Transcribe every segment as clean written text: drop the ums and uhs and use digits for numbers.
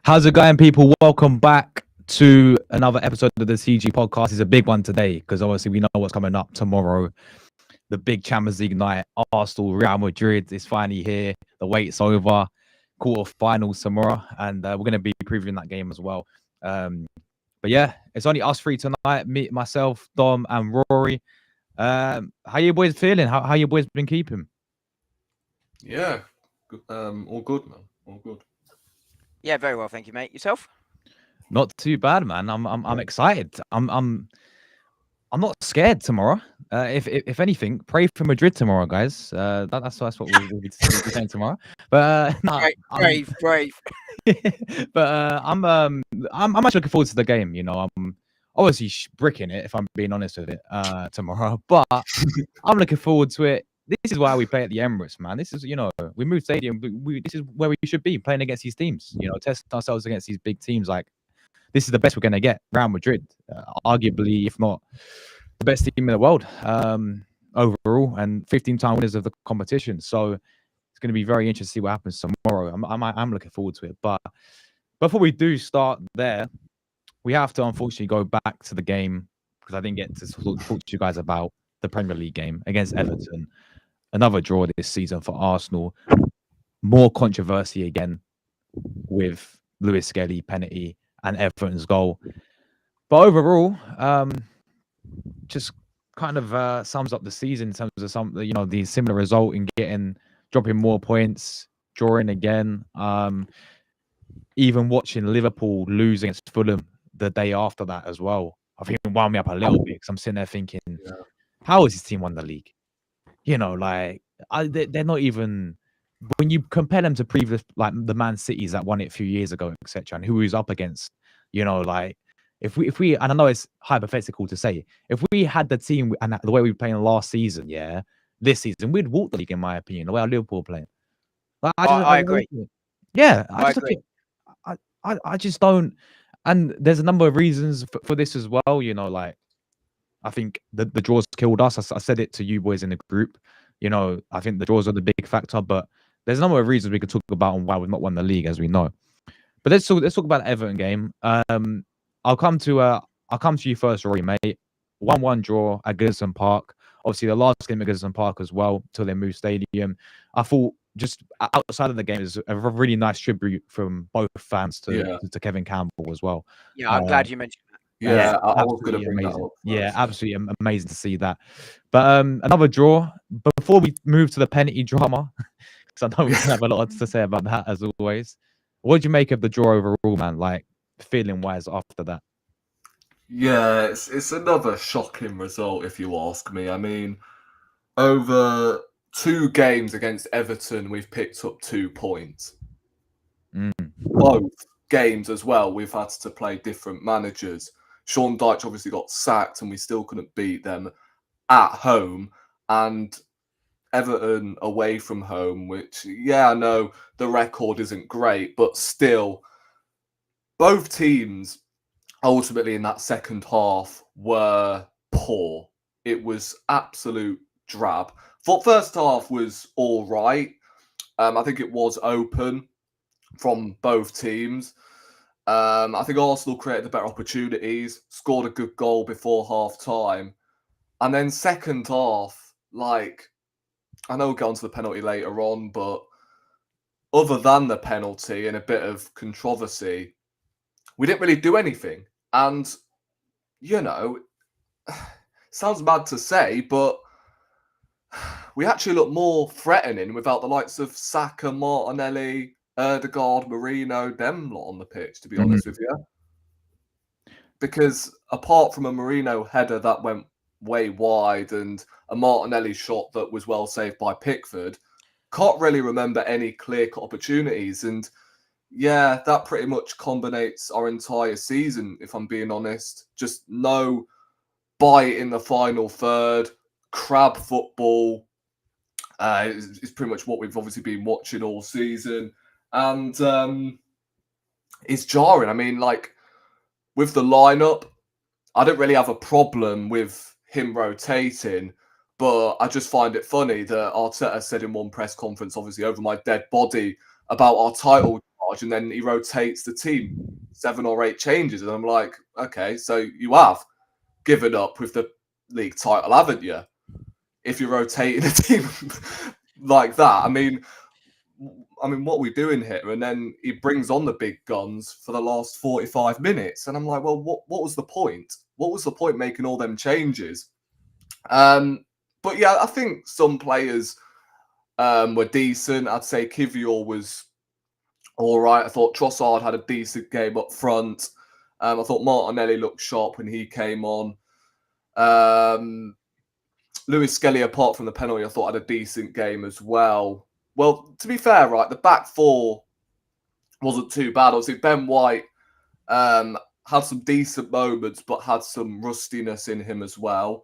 How's it going, people? Welcome back to another episode of the CG podcast. It's a big one today because obviously we know what's coming up tomorrow. The big Champions League night, Arsenal, Real Madrid is finally here. The wait's over. Quarterfinals tomorrow, and we're going to be previewing that game as well. But yeah, it's only us three tonight. Me, myself, Dom, and Rory. How you boys feeling? How you boys been keeping? Yeah, all good, man. All good. Yeah, very well, thank you, mate. Yourself? Not too bad, man. I'm excited. I'm not scared tomorrow. If anything, pray for Madrid tomorrow, guys. That's what we'll be saying tomorrow. But no, brave. but I'm actually looking forward to the game. You know, I'm obviously bricking it if I'm being honest with it tomorrow. But I'm looking forward to it. This is why we play at the Emirates, man. This is, we moved stadium. This is where we should be playing against these teams. You know, testing ourselves against these big teams. Like, this is the best we're going to get. Real Madrid, arguably, if not the best team in the world overall, and 15-time winners of the competition. So it's going to be very interesting to see what happens tomorrow. I'm looking forward to it. But before we do start there, we have to unfortunately go back to the game because I didn't get to talk to you guys about the Premier League game against Everton. Another draw this season for Arsenal. More controversy again with Lewis Skelly penalty and Everton's goal. But overall, just kind of sums up the season in terms of the similar result in dropping more points, drawing again. Even watching Liverpool lose against Fulham the day after that as well, I think it wound me up a little bit because I'm sitting there thinking, how has this team won the league? You know, like they're not even, when you compare them to previous, like the Man Cities that won it a few years ago, etc., and who he's up against, you know, like if we, and I know it's hypothetical to say, if we had the team and the way we were playing last season, this season, we'd walk the league, in my opinion, the way our Liverpool are playing. Like, I agree. Yeah, I agree. I just don't, and there's a number of reasons for this as well. You know, like I think the draws killed us. I said it to you boys in the group. You know, I think the draws are the big factor, but there's a number of reasons we could talk about on why we've not won the league, as we know. But let's talk about the Everton game. I'll come to you first, Rory, mate. 1-1 draw at Goodison Park. Obviously, the last game at Goodison Park as well, till they moved stadium. I thought just outside of the game is a really nice tribute from both fans to Kevin Campbell as well. Yeah, I'm glad you mentioned that. Yeah, I was going to bring amazing. that up. Yeah, absolutely amazing to see that. But another draw. Before we move to the penalty drama, because I know we have a lot to say about that as always. What did you make of the draw overall, man? Like feeling wise after that? Yeah, it's another shocking result if you ask me. I mean, over 2 games against Everton, we've picked up 2 points. Both games as well, we've had to play different managers. Sean Dyche obviously got sacked and we still couldn't beat them at home. And Everton away from home, which, I know the record isn't great, but still, both teams ultimately in that second half were poor. It was absolute drab. Thought first half was all right. I think it was open from both teams. I think Arsenal created the better opportunities, scored a good goal before half time. And then second half, like, I know we'll get onto the penalty later on, but other than the penalty and a bit of controversy, we didn't really do anything. And, you know, sounds bad to say, but we actually look more threatening without the likes of Saka, Martinelli, Ødegaard, Marino, them lot on the pitch, to be honest with you. Because apart from a Marino header that went way wide and a Martinelli shot that was well saved by Pickford, can't really remember any clear-cut opportunities. And yeah, that pretty much combinates our entire season, if I'm being honest. Just no bite in the final third, crab football. It's pretty much what we've obviously been watching all season. And it's jarring. I mean, like, with the lineup, I don't really have a problem with him rotating, but I just find it funny that Arteta said in one press conference, obviously over my dead body, about our title charge, and then he rotates the team 7 or 8 changes, and I'm like, okay, so you have given up with the league title, haven't you? If you're rotating a team like that, I mean, what are we doing here? And then he brings on the big guns for the last 45 minutes, and I'm like, well, what was the point? What was the point making all them changes? But yeah, I think some players were decent. I'd say Kivior was all right. I thought Trossard had a decent game up front. I thought Martinelli looked sharp when he came on. Lewis Skelly, apart from the penalty, I thought had a decent game as well. Well, to be fair, right, the back four wasn't too bad. Obviously, Ben White had some decent moments, but had some rustiness in him as well.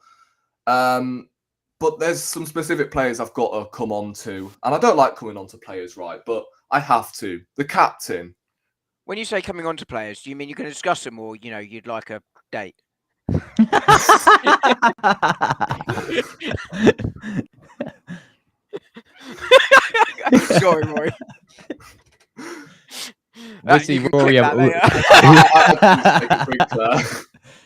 But there's some specific players I've got to come on to. And I don't like coming on to players, right? But I have to. The captain. When you say coming on to players, do you mean you're going to discuss them, or you'd like a date? Sorry, Rory. We'll see Rory.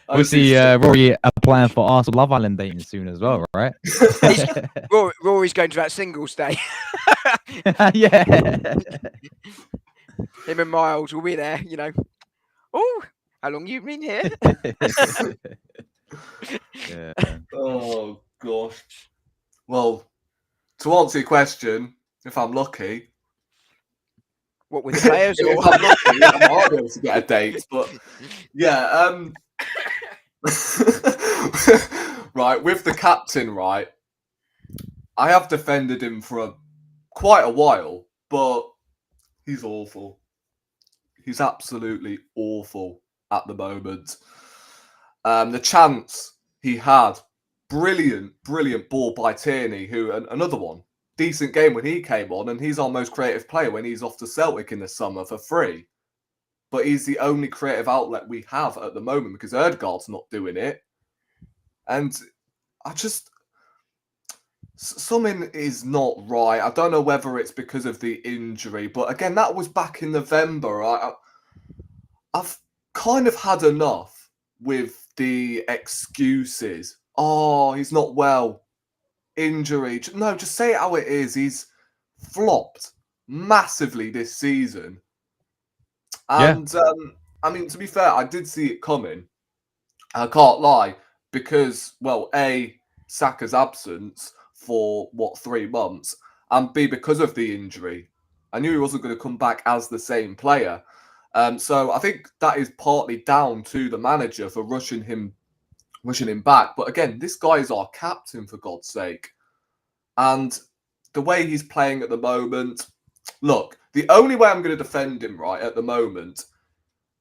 We'll see Rory applying for Arsenal Love Island dating soon as well, right? Rory's going to that singles day. Yeah. Him and Miles will be there, Oh, how long you been here? Yeah. Oh, gosh. Well, to answer your question, if I'm lucky. What, with the players? If I'm lucky, I might be able to get a date. But yeah, right, with the captain, right, I have defended him for quite a while, but he's awful. He's absolutely awful at the moment. The chance he had, brilliant ball by Tierney, who, another one, decent game when he came on, and he's our most creative player when he's off to Celtic in the summer for free. But he's the only creative outlet we have at the moment because Ødegaard's not doing it. And something is not right. I don't know whether it's because of the injury, but again, that was back in November. I've kind of had enough with the excuses. Oh, he's not well. Injury. No, just say it how it is. He's flopped massively this season. And, I mean, to be fair, I did see it coming. I can't lie. Because, well, A, Saka's absence for, 3 months? And B, because of the injury. I knew he wasn't going to come back as the same player. So I think that is partly down to the manager for rushing him back. But again, this guy is our captain, for God's sake. And the way he's playing at the moment, look, the only way I'm going to defend him right at the moment,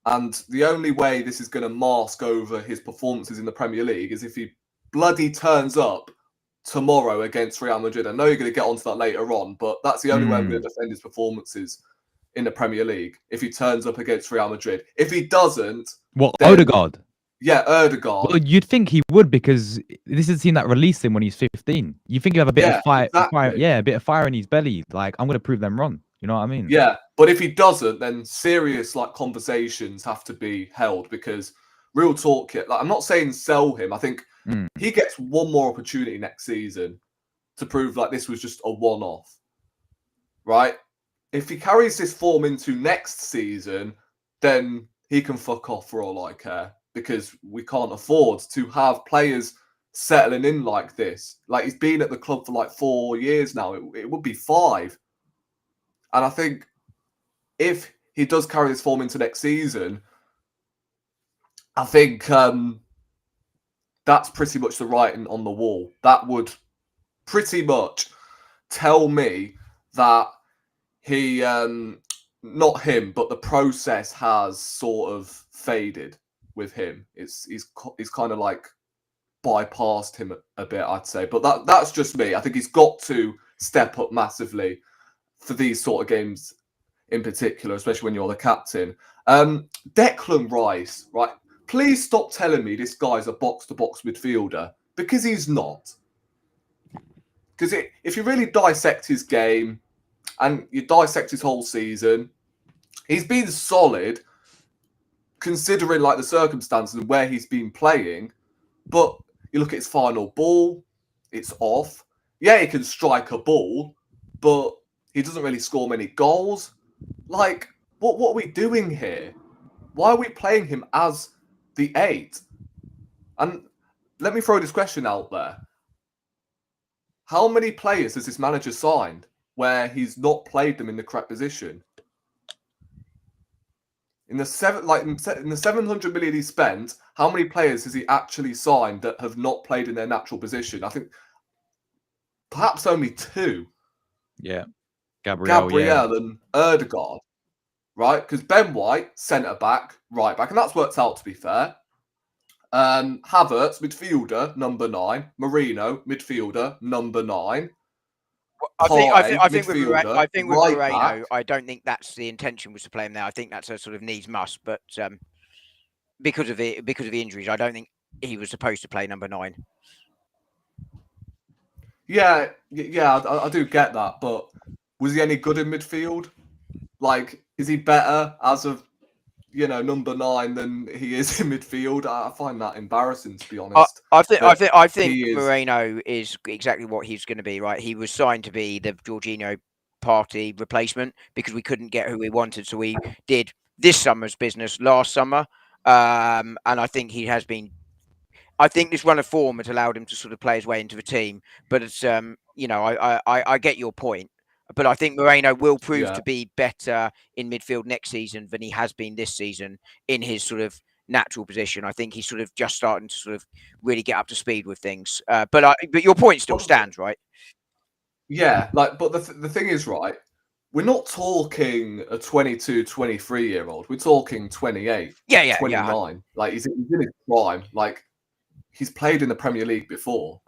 and the only way this is going to mask over his performances in the Premier League, is if he bloody turns up tomorrow against Real Madrid. I know you're going to get onto that later on, but that's the only way I'm going to defend his performances in the Premier League, if he turns up against Real Madrid. If he doesn't... What, Ødegaard? Yeah, Ødegaard. Well, you'd think he would, because this is the team that released him when he's 15. You think he'd have a bit of fire, a bit of fire in his belly. Like, I'm going to prove them wrong. You know what I mean? Yeah, but if he doesn't, then serious conversations have to be held, because real talk, I'm not saying sell him. I think he gets one more opportunity next season to prove this was just a one-off, right? If he carries this form into next season, then he can fuck off for all I care, because we can't afford to have players settling in like this. He's been at the club for 4 years now. It would be 5. And I think if he does carry this form into next season, I think that's pretty much the writing on the wall. That would pretty much tell me that he, not him, but the process has sort of faded with him. He's kind of bypassed him a bit, I'd say. But that's just me. I think he's got to step up massively for these sort of games in particular, especially when you're the captain. Declan Rice, right? Please stop telling me this guy's a box-to-box midfielder, because he's not. Because if you really dissect his game and you dissect his whole season, He's been solid, considering like the circumstances and where he's been playing. But you look at his final ball, it's off. Yeah, he can strike a ball, but he doesn't really score many goals. Like, what are we doing here? Why are we playing him as the 8? And let me throw this question out there. How many players has this manager signed where he's not played them in the correct position? In the 700 million he spent, how many players has he actually signed that have not played in their natural position? I think perhaps only 2. Yeah, Gabriel and Erdegaard, right? Because Ben White, centre back, right back, and that's worked out to be fair. Havertz, midfielder, number 9. Marino, midfielder, number 9. I think with midfielder, Moreno, back. I don't think that's the intention was to play him there. I think that's a sort of needs must, but because of the injuries, I don't think he was supposed to play number 9. Yeah, I do get that, but was he any good in midfield? Like, is he better as of number 9 than he is in midfield? I find that embarrassing, to be honest. I think Moreno is exactly what he's going to be. Right, he was signed to be the Jorginho party replacement because we couldn't get who we wanted, so we did this summer's business last summer, and I think he has been. I think this run of form has allowed him to sort of play his way into the team, but it's I get your point. But I think Moreno will prove to be better in midfield next season than he has been this season in his sort of natural position. I think he's sort of just starting to sort of really get up to speed with things. But your point still stands, right? Yeah, but the thing is, right, we're not talking a 22, 23-year-old. We're talking 28, 29. Yeah. Like, he's in his prime. Like, he's played in the Premier League before.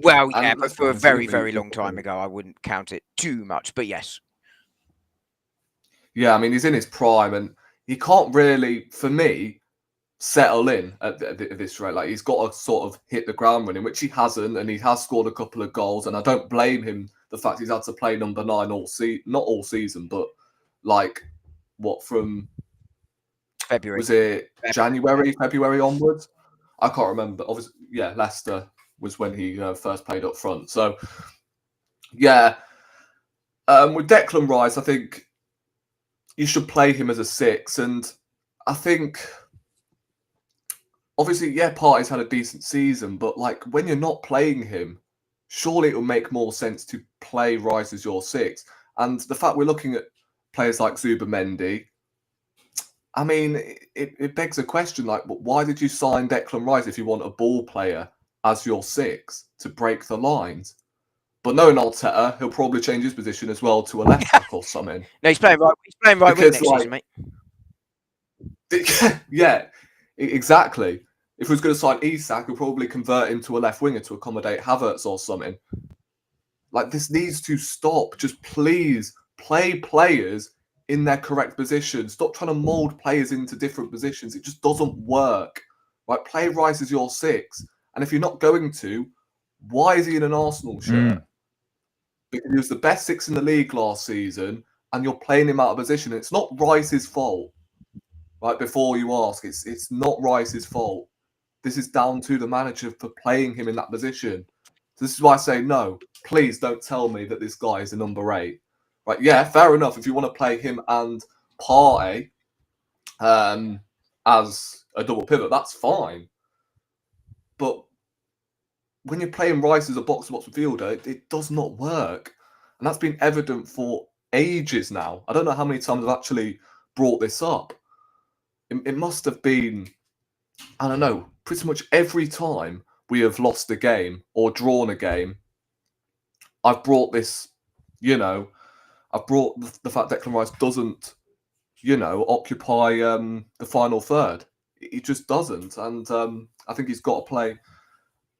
Well, yeah, but for a very, very long time ago, I wouldn't count it too much, but yes. Yeah, I mean, he's in his prime, and he can't really, for me, settle in at this rate. Like, he's got to sort of hit the ground running, which he hasn't, and he has scored a couple of goals, and I don't blame him the fact he's had to play number 9 not all season, but like, what, from February? Was it January, February onwards? I can't remember. Obviously, yeah, Leicester was when he first played up front. So, yeah, with Declan Rice, I think you should play him as a 6. And I think, obviously, yeah, Partey's had a decent season, but like when you're not playing him, surely it will make more sense to play Rice as your 6. And the fact we're looking at players like Zubimendi, I mean, it begs a question, like, why did you sign Declan Rice if you want a ball player as your 6 to break the lines? But knowing Arteta, he'll probably change his position as well to a left back or something. No, he's playing right. He's playing right wing next season, mate. Yeah, exactly. If he was going to sign Isak, he'll probably convert him to a left winger to accommodate Havertz or something. Like, this needs to stop. Just please play players in their correct position. Stop trying to mould players into different positions. It just doesn't work. Right? Play Rice as your 6. And if you're not going to, why is he in an Arsenal shirt? Because he was the best 6 in the league last season, and you're playing him out of position. It's not Rice's fault. Right? Before you ask, it's not Rice's fault. This is down to the manager for playing him in that position. So this is why I say no. Please don't tell me that this guy is a number 8. Right, yeah, fair enough. If you want to play him and Partey as a double pivot, that's fine. But when you're playing Rice as a box-to-box midfielder, it does not work. And that's been evident for ages now. I don't know how many times I've actually brought this up. It must have been, I don't know, pretty much every time we have lost a game or drawn a game, I've brought this, I've brought the fact Declan Rice doesn't, occupy the final third. He just doesn't. And I think he's got to play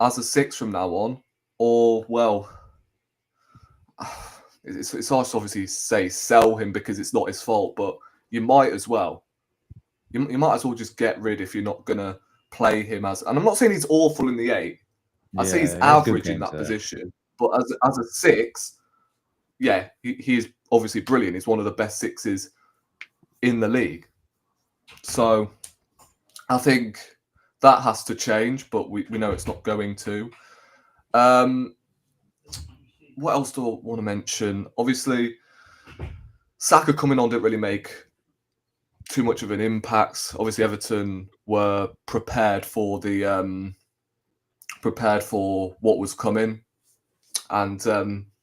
as a 6 from now on. Or, well, it's hard to obviously say sell him because it's not his fault, but you might as well. You might as well just get rid if you're not going to play him as... And I'm not saying he's awful in the 8. I say he's average in that position. But as a 6... Yeah, he is obviously brilliant. He's one of the best 6s in the league. So I think that has to change, but we know it's not going to. What else do I want to mention? Obviously, Saka coming on didn't really make too much of an impact. Obviously, Everton were prepared for what was coming, and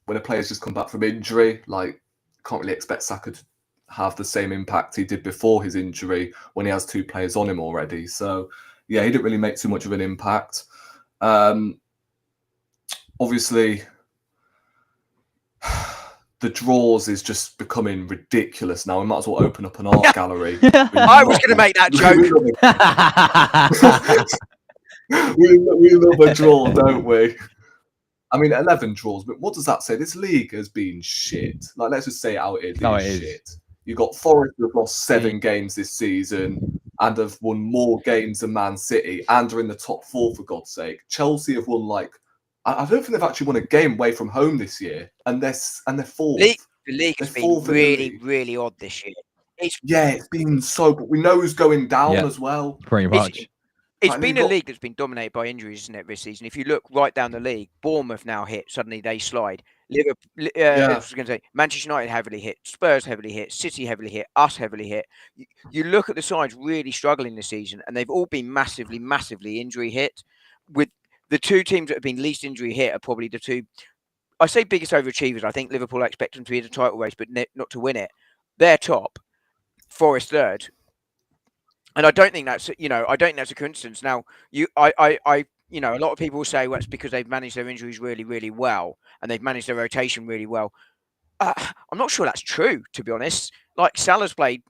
when a player's just come back from injury, like, can't really expect Saka to have the same impact he did before his injury when he has two players on him already. So yeah, he didn't really make too much of an impact. Obviously, the draws is just becoming ridiculous now. We might as well open up an art gallery. I was going to make that joke. we love a draw, don't we? I mean, 11 draws, but what does that say? This league has been shit. Like, let's just say it how it is. No, It it is is. shit. You got Forest who have lost 7 games this season and have won more games than Man City and are in the top 4, for God's sake. Chelsea have won, like, I don't think they've actually won a game away from home this year, and they're fourth. The league has They're been fourth in the really, league. really odd this year. It's been so, but we know who's going down as well. Pretty much. It's been a league that's been dominated by injuries, isn't it, this season? If you look right down the league, Bournemouth now hit, suddenly they slide. Liverpool, I was going to say, Manchester United heavily hit, Spurs heavily hit, City heavily hit, us heavily hit. You look at the sides really struggling this season, and they've all been massively, massively injury hit. With the two teams that have been least injury hit are probably the two, I say biggest overachievers. I think Liverpool I expect them to be in the title race, but not to win it. They're top, Forest third. And I don't think that's, I don't think that's a coincidence. Now, a lot of people will say, well, it's because they've managed their injuries really, really well, and they've managed their rotation really well. I'm not sure that's true, to be honest. Like, Salah's played,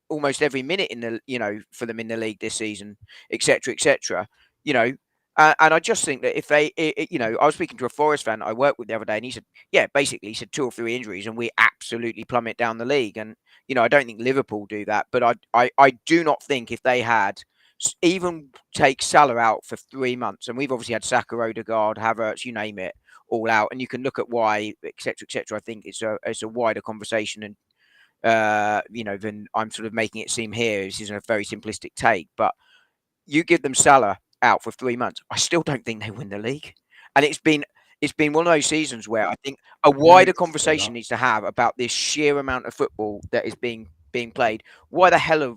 almost every minute in the, for them in the league this season, etc., etc. And I just think that if they, I was speaking to a Forest fan I worked with the other day, and he said, basically, he said 2 or 3 injuries, and we absolutely plummet down the league. And I don't think Liverpool do that, but I do not think if they had even take Salah out for 3 months, and we've obviously had Saka, Odegaard, Havertz, you name it, all out, and you can look at why, etc., etc. I think it's a wider conversation, and than I'm sort of making it seem here. This is a very simplistic take, but you give them Salah out for 3 months, I still don't think they win the league, and it's been one of those seasons where I think a wider conversation needs to have about this sheer amount of football that is being played. Why the hell are,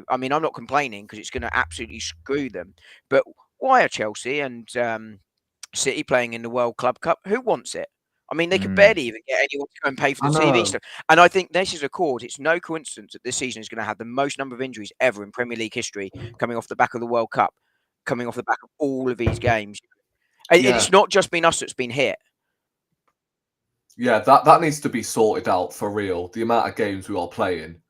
I mean, I'm not complaining because it's going to absolutely screw them, but why are Chelsea and City playing in the World Club Cup? Who wants it? I mean, they could barely even get anyone to go and pay for the TV stuff. And I think this is a cause. It's no coincidence that this season is going to have the most number of injuries ever in Premier League history, coming off the back of the World Cup, coming off the back of all of these games. It's not just been us that's been hit. Yeah, that needs to be sorted out for real. The amount of games we are playing,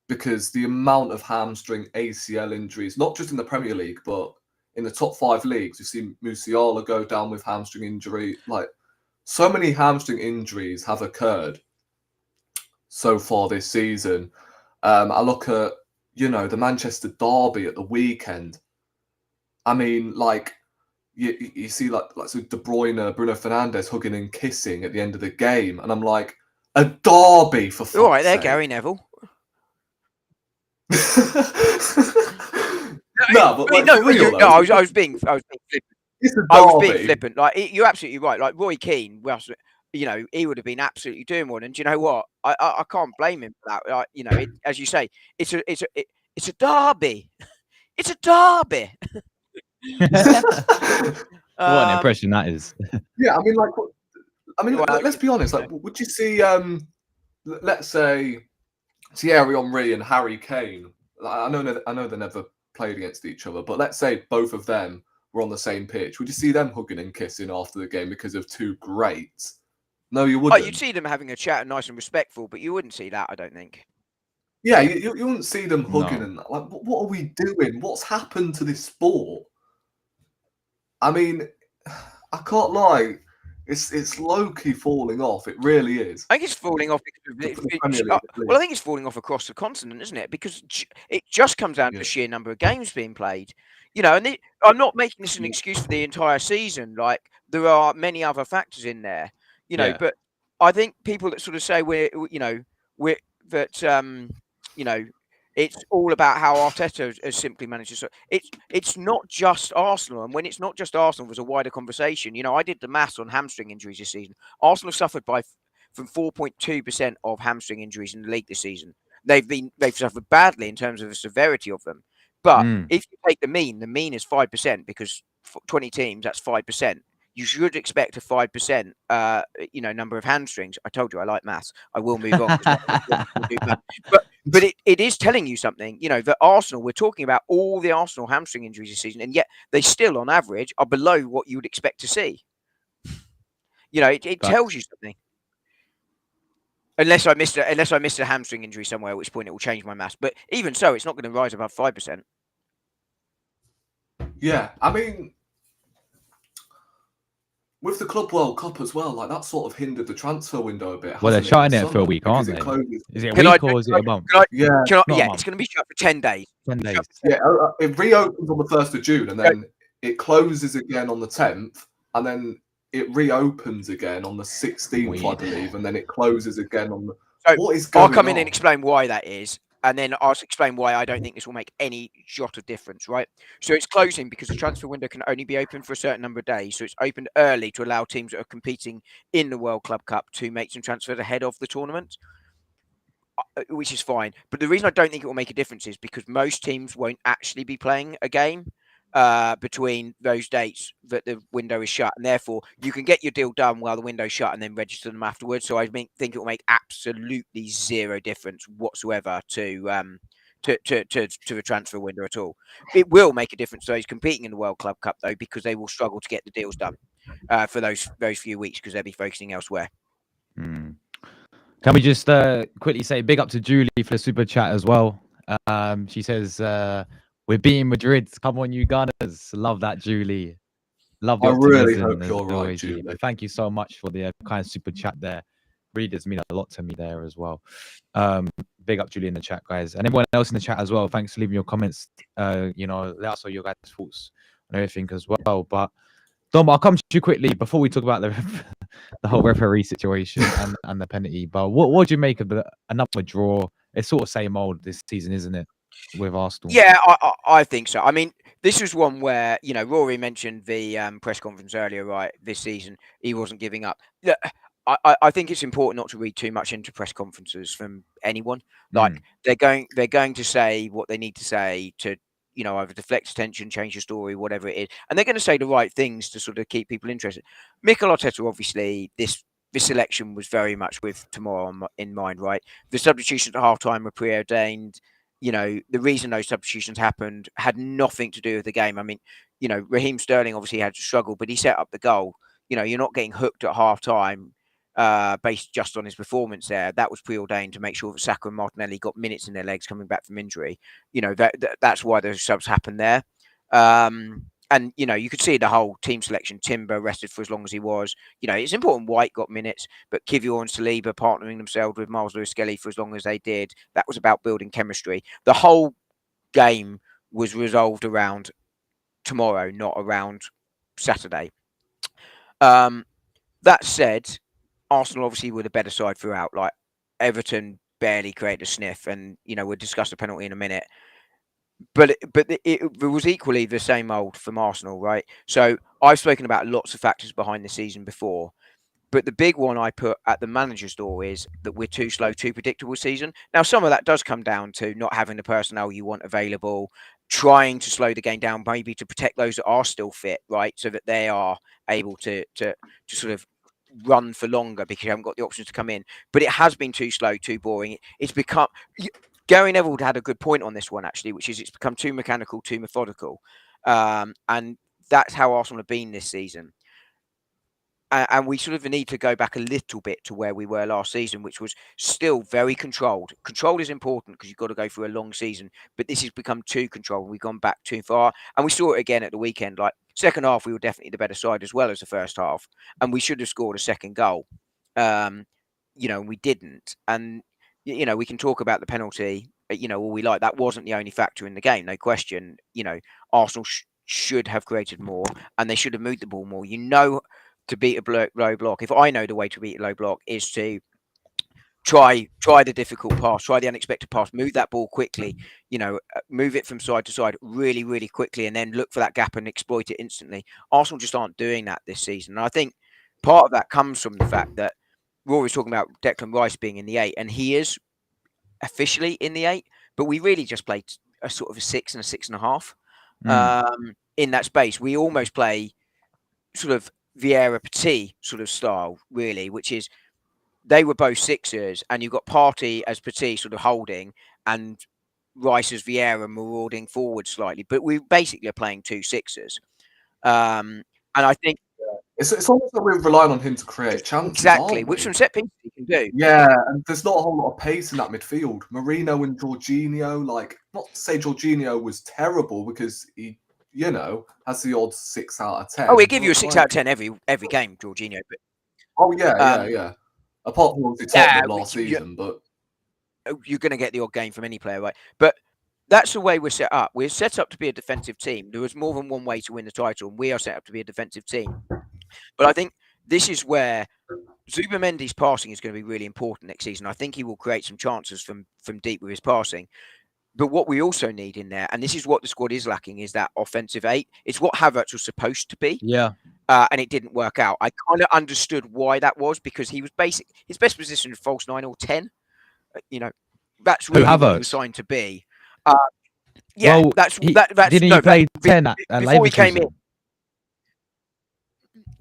because the amount of hamstring, ACL injuries, not just in the Premier League, but in the top 5 leagues, we've seen Musiala go down with hamstring injury. Like, so many hamstring injuries have occurred so far this season. I look at, the Manchester derby at the weekend. I mean, like, you see like so De Bruyne, Bruno Fernandes hugging and kissing at the end of the game, and I'm like, a derby for fuck's all right there, sake. Gary Neville. No, but like, I was being flippant. I was being flippant. Like, you're absolutely right. Like, Roy Keane, well, he would have been absolutely doing one. And do you know what? I can't blame him for that. Like, as you say, it's a derby. It's a derby. What an impression that is. Yeah, I mean, let's be honest. Like, would you see, let's say, Thierry Henry and Harry Kane? I know they never played against each other, but let's say both of them were on the same pitch. Would you see them hugging and kissing after the game because of 2 greats? No, you wouldn't. You'd see them having a chat, nice and respectful, but you wouldn't see that, I don't think. Yeah, you wouldn't see them hugging and that. Like, what are we doing? What's happened to this sport? I mean, I can't lie. It's low-key falling off. It really is. I think it's falling off because I think it's falling off across the continent, isn't it? Because it just comes down to the sheer number of games being played. And I'm not making this an excuse for the entire season. Like, there are many other factors in there. But I think people that sort of say You know, it's all about how Arteta has simply managed to. It's not just Arsenal, and when it's not just Arsenal, there's a wider conversation. You know, I did the maths on hamstring injuries this season. Arsenal have suffered from 4.2% of hamstring injuries in the league this season. They've suffered badly in terms of the severity of them. But if you take the mean is 5% because 20 teams, that's 5%. You should expect a 5%, number of hamstrings. I told you I like maths. I will move on. But it is telling you something, you know, that Arsenal, we're talking about all the Arsenal hamstring injuries this season, and yet they still, on average, are below what you would expect to see. You know, it tells you something. Unless I missed a hamstring injury somewhere, at which point it will change my maths. But even so, it's not going to rise above 5%. Yeah, I mean, with the Club World Cup as well, like that sort of hindered the transfer window a bit. Well, they're shutting it for a week, aren't they? Is it a week or is it a month? Yeah, it's going to be shut for 10 days. 10 days. Yeah, it reopens on the 1st of June, and then it closes again on the 10th, and then it reopens again on the 16th, I believe, and then it closes again on the. So what is going on? I'll come in and explain why that is, and then I'll explain why I don't think this will make any jot of difference, right? So it's closing because the transfer window can only be open for a certain number of days. So it's opened early to allow teams that are competing in the World Club Cup to make some transfers ahead of the tournament, which is fine. But the reason I don't think it will make a difference is because most teams won't actually be playing a game between those dates that the window is shut, and therefore you can get your deal done while the window's shut and then register them afterwards. So I think it will make absolutely zero difference whatsoever to the transfer window at all. It will make a difference to those competing in the World Club Cup though, because they will struggle to get the deals done for those few weeks because they'll be focusing elsewhere. Can we just quickly say big up to Julie for the super chat as well? She says we're beating Madrid. Come on, you Gunners. Love that, Julie. Love the optimism. I really hope you're right, Julie. But thank you so much for the kind super chat there. Really does mean a lot to me there as well. Big up, Julie, in the chat, guys. And everyone else in the chat as well. Thanks for leaving your comments. Let us know your guys' thoughts on everything as well. But Dom, I'll come to you quickly before we talk about the whole referee situation and the penalty. But what do you make of another draw? It's sort of same old this season, isn't it, with Arsenal? Yeah, I think so. I mean, this was one where, you know, Rory mentioned the press conference earlier, right? This season, he wasn't giving up. Look, I think it's important not to read too much into press conferences from anyone. Like they're going to say what they need to say to, you know, either deflect attention, change the story, whatever it is, and they're going to say the right things to sort of keep people interested. Mikel Arteta, obviously, this selection was very much with tomorrow in mind, right? The substitutions at halftime were preordained. You know, the reason those substitutions happened had nothing to do with the game. I mean, you know, Raheem Sterling obviously had to struggle, but he set up the goal. You know, you're not getting hooked at halftime based just on his performance there. That was preordained to make sure that Saka and Martinelli got minutes in their legs coming back from injury. You know, that's why those subs happened there. And, you know, you could see the whole team selection. Timber rested for as long as he was. You know, it's important White got minutes, but Kivior and Saliba partnering themselves with Miles Lewis-Skelly for as long as they did. That was about building chemistry. The whole game was resolved around tomorrow, not around Saturday. That said, Arsenal obviously were the better side throughout. Like, Everton barely created a sniff, and, you know, we'll discuss the penalty in a minute. But it was equally the same old from Arsenal, right? So I've spoken about lots of factors behind the season before, but the big one I put at the manager's door is that we're too slow, too predictable season. Now, some of that does come down to not having the personnel you want available, trying to slow the game down, maybe to protect those that are still fit, right? So that they are able to sort of run for longer because you haven't got the options to come in. But it has been too slow, too boring. It's become... Gary Neville had a good point on this one, actually, which is it's become too mechanical, too methodical. And that's how Arsenal have been this season. And we sort of need to go back a little bit to where we were last season, which was still very controlled. Control is important because you've got to go through a long season, but this has become too controlled. We've gone back too far. And we saw it again at the weekend. Like, second half, we were definitely the better side as well as the first half. And we should have scored a second goal. You know, we didn't. And you know, we can talk about the penalty, you know, all we like. That wasn't the only factor in the game, no question. You know, Arsenal should have created more and they should have moved the ball more. You know, to beat a low block, if I know the way to beat a low block is to try the difficult pass, try the unexpected pass, move that ball quickly, move it from side to side really, really quickly, and then look for that gap and exploit it instantly. Arsenal just aren't doing that this season. And I think part of that comes from the fact that Rory was talking about Declan Rice being in the 8, and he is officially in the 8, but we really just played a sort of a 6 and a 6.5 in that space. We almost play sort of Vieira Petit sort of style, really, which is they were both 6ers, and you've got Partey as Petit sort of holding, and Rice as Vieira marauding forward slightly. But we basically are playing 2 6ers. And I think it's almost like we're relying on him to create chances. Exactly, which from set pieces he can do. Yeah, and there's not a whole lot of pace in that midfield. Marino and Jorginho, like, not to say Jorginho was terrible because he, has the odd 6 out of 10. Oh, he'll give you a 6 out of 10 every game, Jorginho. But yeah. Apart from obviously Tottenham last season, but you're going to get the odd game from any player, right? But that's the way we're set up. We're set up to be a defensive team. There was more than one way to win the title, and we are set up to be a defensive team. But I think this is where Zubamendi's passing is going to be really important next season. I think he will create some chances from deep with his passing. But what we also need in there, and this is what the squad is lacking, is that offensive 8. It's what Havertz was supposed to be. Yeah. And it didn't work out. I kind of understood why that was, because he was his best position is false 9 or 10. That's really what he was signed to be. Yeah, well, that's didn't he play 10 at before he came in?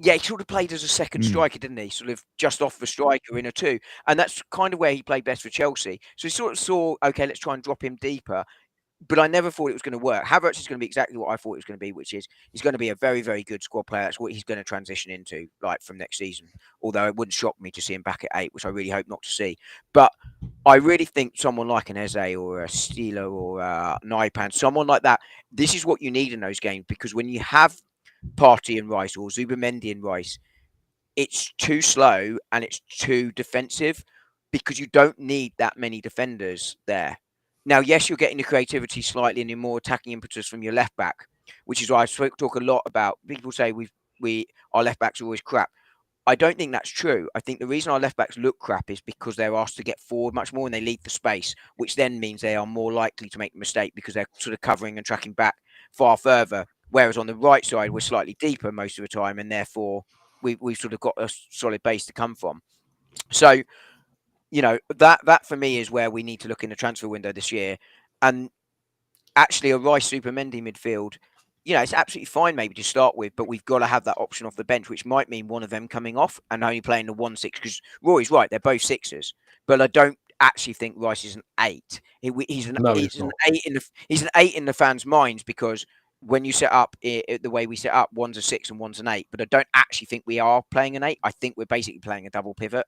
Yeah, he sort of played as a second striker, didn't he? Sort of just off the striker in a 2. And that's kind of where he played best for Chelsea. So he sort of saw, okay, let's try and drop him deeper. But I never thought it was going to work. Havertz is going to be exactly what I thought it was going to be, which is he's going to be a very, very good squad player. That's what he's going to transition into, like, from next season. Although it wouldn't shock me to see him back at 8, which I really hope not to see. But I really think someone like an Eze or a Steeler or a Naipan, someone like that, this is what you need in those games, because when you have Partey and Rice or Zubamendi and Rice, it's too slow and it's too defensive, because you don't need that many defenders there. Now, yes, you're getting the creativity slightly and you're more attacking impetus from your left back, which is why I talk a lot about. People say our left backs are always crap. I don't think that's true. I think the reason our left backs look crap is because they're asked to get forward much more and they leave the space, which then means they are more likely to make a mistake because they're sort of covering and tracking back far further. Whereas on the right side, we're slightly deeper most of the time, and therefore we've sort of got a solid base to come from. So, that for me is where we need to look in the transfer window this year. And actually, a Rice Zubamendi midfield, it's absolutely fine maybe to start with, but we've got to have that option off the bench, which might mean one of them coming off and only playing the 1-6. Because Rory's right, they're both 6ers, but I don't actually think Rice is an 8. He's an 8 in the fans' minds, because when you set up the way we set up, one's a 6 and one's an 8. But I don't actually think we are playing an 8. I think we're basically playing a double pivot.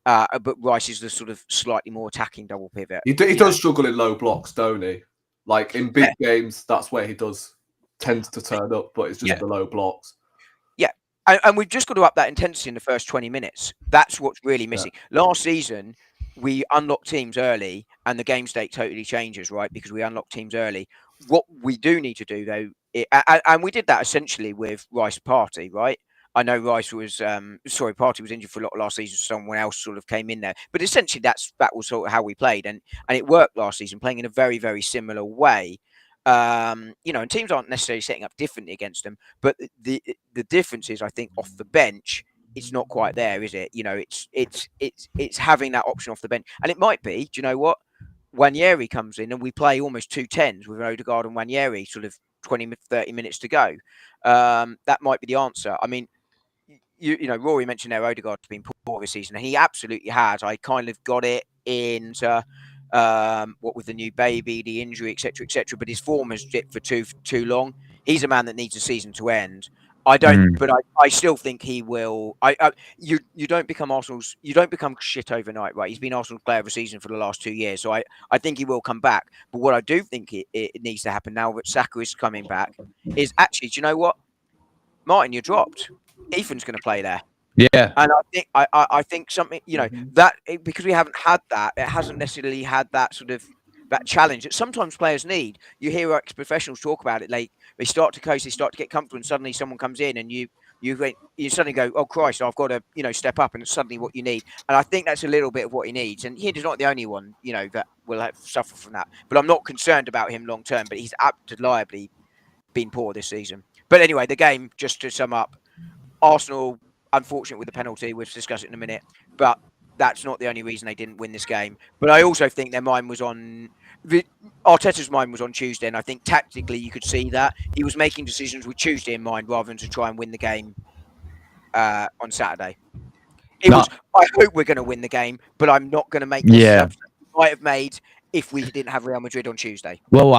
But Rice is the sort of slightly more attacking double pivot. He does struggle in low blocks, don't he? Like in big games, that's where he tends to turn up, but it's just the low blocks. Yeah, and we've just got to up that intensity in the first 20 minutes. That's what's really missing. Yeah. Last season, we unlocked teams early, and the game state totally changes, right? Because we unlocked teams early. What we do need to do, though, and we did that essentially with Rice Partey, right? I know Rice was, Partey was injured for a lot of last season. So someone else sort of came in there, but essentially that was sort of how we played, and it worked last season, playing in a very, very similar way. And teams aren't necessarily setting up differently against them, but the difference is, I think, off the bench, it's not quite there, is it? It's having that option off the bench, and it might be. Do you know what? Nwaneri comes in and we play almost 2 10s with Odegaard and Nwaneri, sort of 20-30 minutes to go. That might be the answer. I mean, Rory mentioned there Odegaard's been poor this season, and he absolutely has. I kind of got it into what with the new baby, the injury, etc., but his form has dipped for too long. He's a man that needs a season to end. I don't, but I still think he will. You don't become shit overnight, right? He's been Arsenal's player of the season for the last 2 years, so I think he will come back. But what I do think it needs to happen now that Saka is coming back is actually, do you know what, Martin, you're dropped. Ethan's going to play there. Yeah, and I think something, that because we haven't had that, it hasn't necessarily had that sort of that challenge that sometimes players need. You hear ex-professionals talk about it. Like they start to coast, they start to get comfortable, and suddenly someone comes in and you suddenly go, oh Christ, I've got to step up, and it's suddenly what you need. And I think that's a little bit of what he needs. And he's not the only one that will suffer from that. But I'm not concerned about him long term. But he's undeniably been poor this season. But anyway, the game, just to sum up, Arsenal unfortunate with the penalty. We'll discuss it in a minute, but that's not the only reason they didn't win this game. But I also think their mind was on Arteta's mind was on Tuesday, and I think tactically you could see that he was making decisions with Tuesday in mind rather than to try and win the game on Saturday. It was, I hope we're going to win the game, but I'm not going to make the subs I might have made if we didn't have Real Madrid on Tuesday. Well,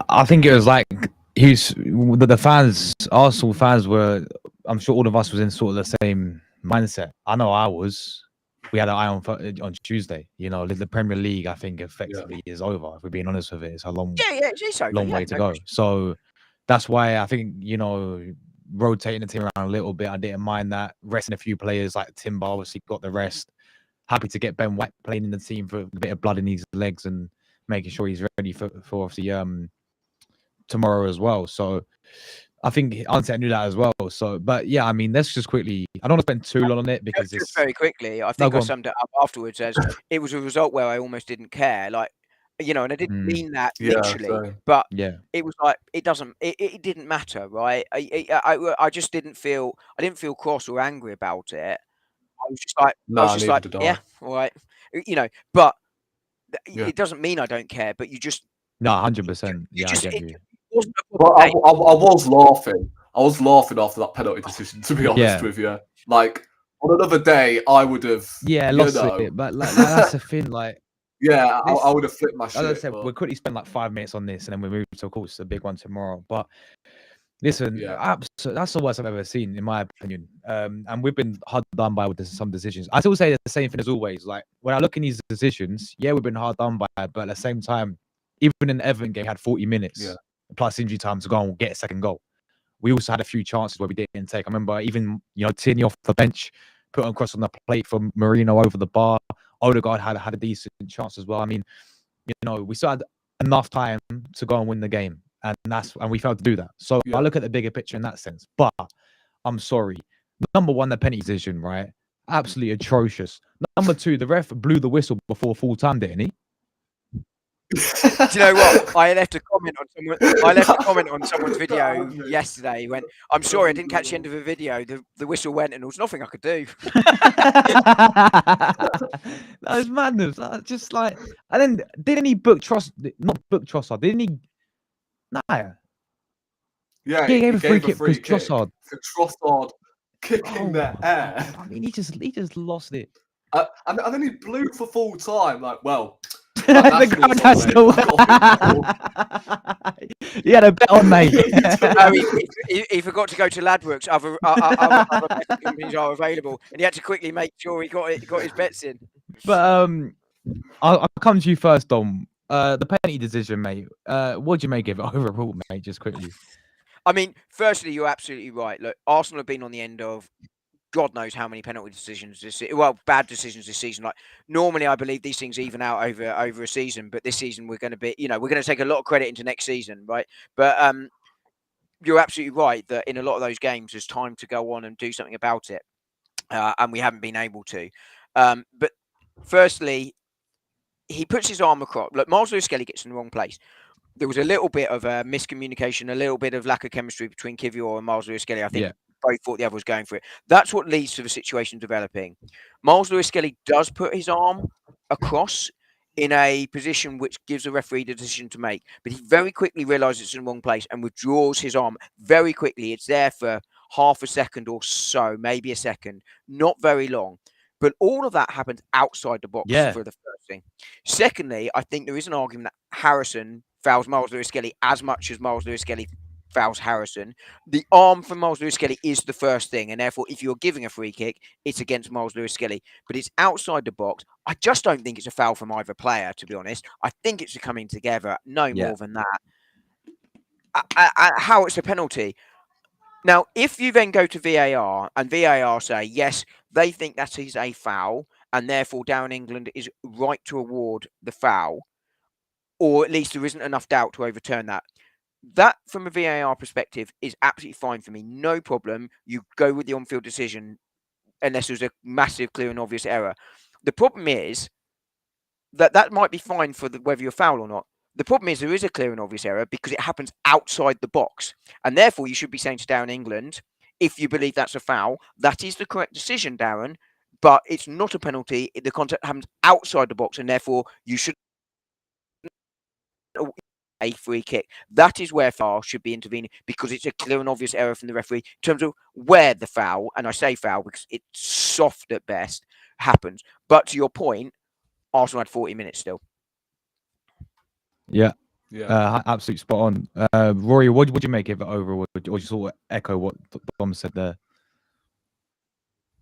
I think it was like the fans, Arsenal fans were. I'm sure all of us was in sort of the same mindset. I know I was. We had an eye on Tuesday. The Premier League, I think, effectively is over. If we're being honest with it, it's a long way to go. So that's why I think rotating the team around a little bit. I didn't mind that. Resting a few players like Timber obviously got the rest. Happy to get Ben White playing in the team for a bit of blood in his legs and making sure he's ready for obviously tomorrow as well. So I think Arteta knew that as well. So, but yeah, I mean, let's just quickly. I don't want to spend too long on it because just very quickly. I think I summed it up afterwards as it was a result where I almost didn't care. Like, and I didn't mean that literally, but it was like it didn't matter, right? I just didn't feel cross or angry about it. I was just like, yeah, all right, but it doesn't mean I don't care. But you just 100%. Yeah, I get you. Well, I was laughing. I was laughing after that penalty decision. To be honest with you, like on another day, I would have lost it. But like that's the thing, like. Yeah, I would have flipped my shit. As I said, we'll quickly spend like 5 minutes on this, and then we move to, of course, the big one tomorrow. But listen, that's the worst I've ever seen, in my opinion. And we've been hard done by with some decisions. I still say the same thing as always. Like when I look in these decisions, we've been hard done by, but at the same time, even in the Everton game, had 40 minutes plus injury time to go and get a second goal. We also had a few chances where we didn't take. I remember even Tierney off the bench, put on cross on the plate from Marino over the bar. Odegaard had a decent chance as well. I mean, we still had enough time to go and win the game, and we failed to do that. So I look at the bigger picture in that sense. But I'm sorry. Number one, the penalty decision, right? Absolutely atrocious. Number two, the ref blew the whistle before full time, didn't he? Do you know what? I left a comment on someone's video yesterday. He went, "I'm sorry, I didn't catch the end of the video. The whistle went, and there was nothing I could do." That was madness. Just like, and then didn't he book not book Trossard? Didn't he? Nah. Yeah, he gave a free kick because Trossard. For Trossard kicking the air. I mean, he just lost it. And then he blew for full time. Like, well. The crowd has to he had a bet on, mate. He forgot to go to Ladbrokes. Other companies are available, and he had to quickly make sure he got his bets in. But I'll come to you first, Dom. The penalty decision, mate. What do you make of it overall, mate? Just quickly. I mean, firstly, you're absolutely right. Look, Arsenal have been on the end of God knows how many penalty decisions bad decisions this season. Like normally, I believe these things even out over a season, but this season we're going to be, we're going to take a lot of credit into next season, right? But you're absolutely right that in a lot of those games, there's time to go on and do something about it, and we haven't been able to. But firstly, he puts his arm across. Look, Miles Lewis-Skelly gets in the wrong place. There was a little bit of miscommunication, a little bit of lack of chemistry between Kivior and Miles Lewis-Skelly. I think. Both thought the other was going for it. That's what leads to the situation developing. Miles Lewis-Skelly does put his arm across in a position which gives the referee the decision to make, but he very quickly realizes it's in the wrong place and withdraws his arm very quickly. It's there for half a second or so, maybe a second, not very long. But all of that happens outside the box for the first thing. Secondly, I think there is an argument that Harrison fouls Miles Lewis-Skelly as much as Miles Lewis-Skelly fouls Harrison. The arm from Miles Lewis-Skelly is the first thing, and therefore, if you're giving a free kick, it's against Miles Lewis-Skelly. But it's outside the box. I just don't think it's a foul from either player, to be honest. I think it's a coming together, more than that. How it's a penalty. Now, if you then go to VAR, and VAR say, yes, they think that is a foul, and therefore down England is right to award the foul, or at least there isn't enough doubt to overturn that. that from a VAR perspective is absolutely fine for me. No problem. You go with the on-field decision unless there's a massive, clear and obvious error. The problem is that might be fine for whether you're foul or not. The problem is there is a clear and obvious error because it happens outside the box. And therefore, you should be saying to Darren England, if you believe that's a foul, that is the correct decision, Darren, but it's not a penalty. The contact happens outside the box, and therefore you should a free kick. That is where foul should be intervening because it's a clear and obvious error from the referee in terms of where the foul, and I say foul because it's soft at best, happens. But to your point, Arsenal had 40 minutes still. Yeah. Yeah. Absolute spot on. Rory, what would you make of it overall? Or just sort of echo what Dom said there?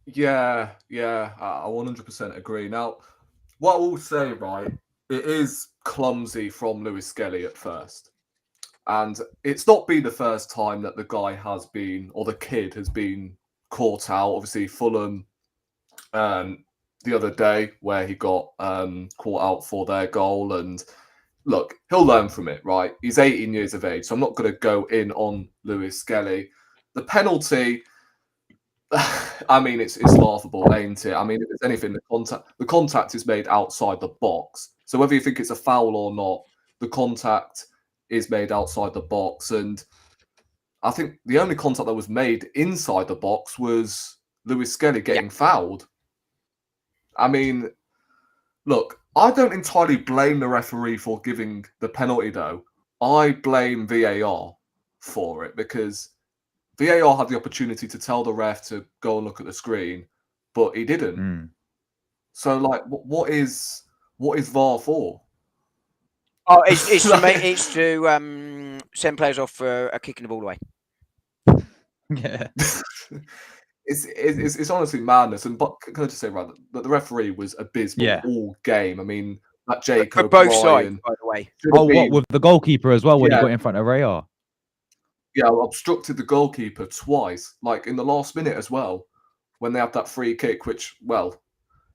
Yeah, I 100% agree. Now, what I will say, right, it is clumsy from Lewis Skelly at first. And it's not been the first time that the guy has been, or the kid has been caught out. Obviously, Fulham the other day where he got caught out for their goal. And look, he'll learn from it, right? He's 18 years of age, so I'm not going to go in on Lewis Skelly. The penalty, I mean, it's laughable, ain't it? I mean, if it's anything, the contact is made outside the box. So whether you think it's a foul or not, the contact is made outside the box. And I think the only contact that was made inside the box was Lewis Skelly getting fouled. I mean, look, I don't entirely blame the referee for giving the penalty, though. I blame VAR for it because VAR had the opportunity to tell the ref to go and look at the screen, but he didn't. So, like, what is VAR for? Oh, it's to send players off for a kick in the ball away. Yeah. It's honestly madness. And but can I just say, right, that the referee was abysmal all game. I mean, that Jake for both sides, by the way. Oh, what with the goalkeeper as well when he got in front of Raya? Yeah, obstructed the goalkeeper twice, like in the last minute as well, when they had that free kick, which, well,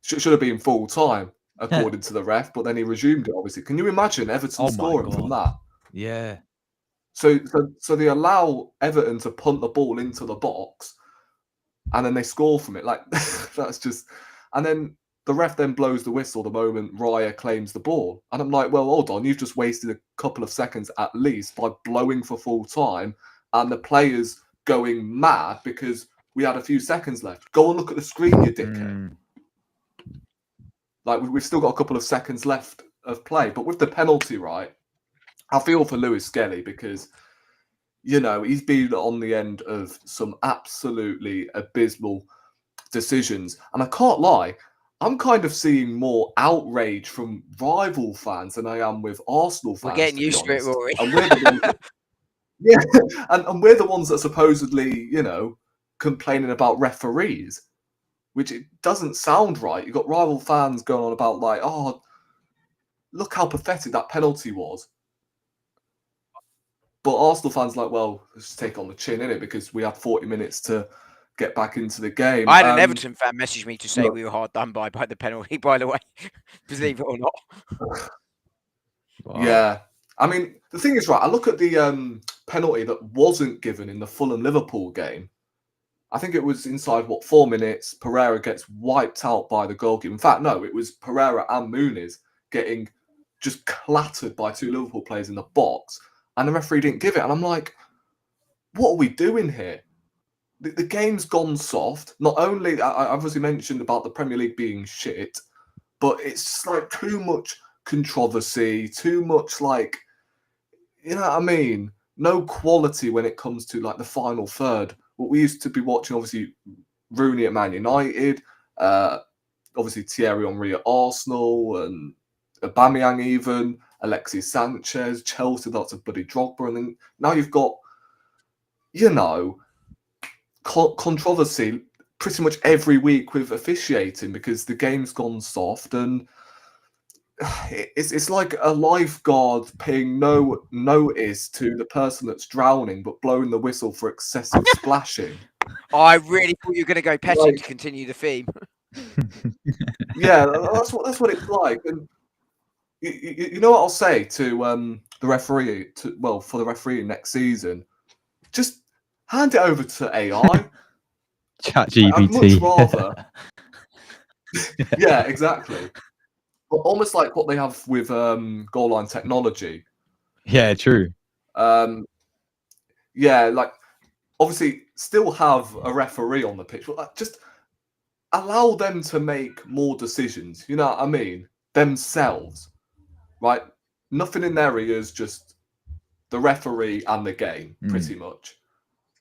should have been full time, according to the ref, but then he resumed it, obviously. Can you imagine Everton scoring from that? Yeah. So they allow Everton to punt the ball into the box, and then they score from it. Like, that's just... And then the ref then blows the whistle the moment Raya claims the ball. And I'm like, well, hold on, you've just wasted a couple of seconds at least by blowing for full time and the players going mad because we had a few seconds left. Go and look at the screen, you dickhead. Like, we've still got a couple of seconds left of play. But with the penalty, right, I feel for Lewis Skelly because, you know, he's been on the end of some absolutely abysmal decisions. And I can't lie, I'm kind of seeing more outrage from rival fans than I am with Arsenal fans. We're getting used to it, Rory. And we're the ones and we're the ones that supposedly, you know, complaining about referees, which it doesn't sound right. You've got rival fans going on about like, oh, look how pathetic that penalty was. But Arsenal fans like, well, let's just take it on the chin, innit? Because we had 40 minutes to get back into the game. I had an Everton fan message me to say we were hard done by the penalty, by the way, believe it or not. Wow. Yeah. I mean, the thing is, right, I look at the penalty that wasn't given in the Fulham-Liverpool game. I think it was inside, 4 minutes, Pereira gets wiped out by the goalkeeper. In fact, no, it was Pereira and Muniz getting just clattered by two Liverpool players in the box, and the referee didn't give it. And I'm like, what are we doing here? The game's gone soft. Not only, I obviously mentioned about the Premier League being shit, but it's just like too much controversy, too much like, you know what I mean? No quality when it comes to like the final third. What we used to be watching, obviously, Rooney at Man United, obviously Thierry Henry at Arsenal, and Aubameyang even, Alexis Sanchez, Chelsea, lots of bloody Drogba, and then now you've got, you know, controversy pretty much every week with officiating because the game's gone soft, and it's like a lifeguard paying no notice to the person that's drowning but blowing the whistle for excessive splashing. I really thought you were going to go petting to continue the theme. Yeah, that's what it's like. And you know what I'll say to the referee for the referee next season, just hand it over to AI. Chat I'd much GPT. rather. Yeah, exactly. But almost like what they have with goal line technology. Yeah, true. Yeah, like obviously still have a referee on the pitch, but like, just allow them to make more decisions. You know what I mean? Themselves, right? Nothing in their ears, just the referee and the game, pretty much.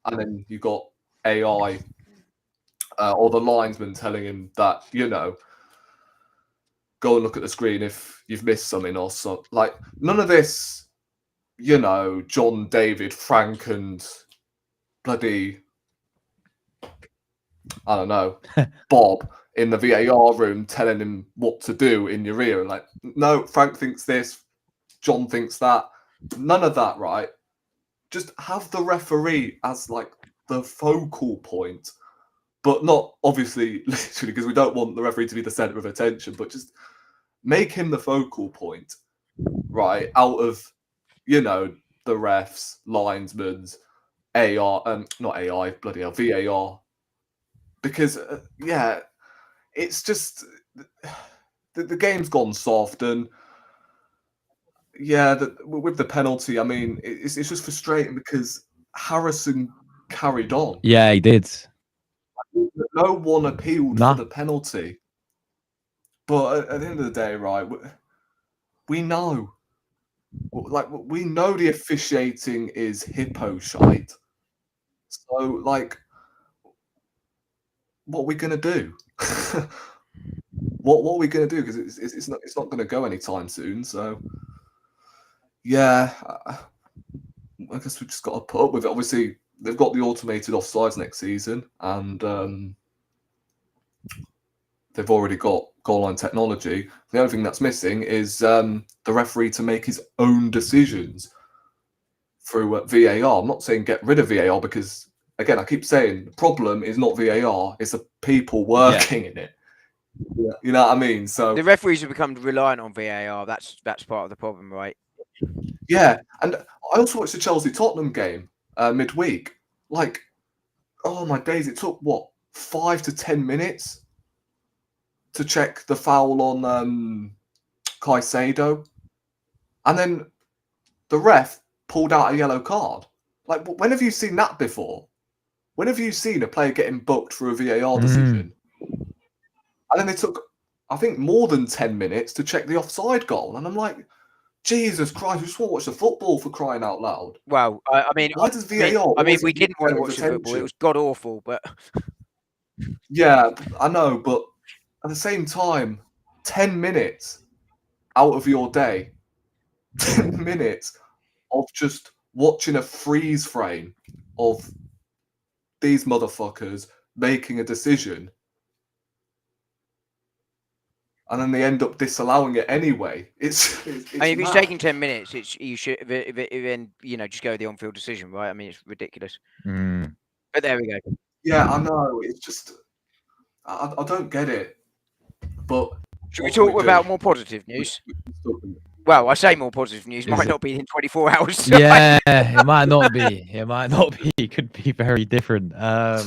And then you got AI or the linesman telling him that, you know, go and look at the screen if you've missed something or so. Like none of this, you know, John, David, Frank, and bloody, I don't know, Bob in the VAR room telling him what to do in your ear. Like, no, Frank thinks this, John thinks that. None of that, right? Just have the referee as like the focal point, but not obviously literally because we don't want the referee to be the center of attention, but just make him the focal point, right? Out of, you know, the refs, linesmen's, AR, not AI, bloody hell, VAR. Because, yeah, it's just the game's gone soft, and yeah, with the penalty, I mean, it's just frustrating because Harrison carried on. Yeah, he did. No one appealed Nah. for the penalty, but at the end of the day, right, we know, like, we know the officiating is hippo shite. So, like, what are we gonna do? What are we gonna do? Because it's not gonna go anytime soon. So, yeah, I guess we've just got to put up with it. Obviously, they've got the automated offsides next season, and they've already got goal line technology. The only thing that's missing is the referee to make his own decisions through VAR. I'm not saying get rid of VAR because, again, I keep saying the problem is not VAR; it's the people working in it. Yeah. You know what I mean? So the referees have become reliant on VAR. That's part of the problem, right? yeah, and I also watched the Chelsea Tottenham game midweek. Like, oh my days! It took what 5 to 10 minutes to check the foul on Caicedo, and then the ref pulled out a yellow card. Like, when have you seen that before? When have you seen a player getting booked for a VAR decision? And then they took, I think, more than 10 minutes to check the offside goal, and I'm like, Jesus Christ, we just want to watch the football for crying out loud. Well, I mean, why does VAR? we didn't want to watch the football. It was god awful, but yeah, I know, but at the same time, 10 minutes out of your day, 10 minutes of just watching a freeze frame of these motherfuckers making a decision, and then they end up disallowing it anyway. It's I mean, if it's taking 10 minutes, you should then just go with the on-field decision, right? I mean, it's ridiculous. But there we go. Yeah, I know. It's just I don't get it. But should we talk about more positive news? Well, I say more positive news. Might not be in 24 hours. Yeah, it might not be. It might not be. It could be very different. Now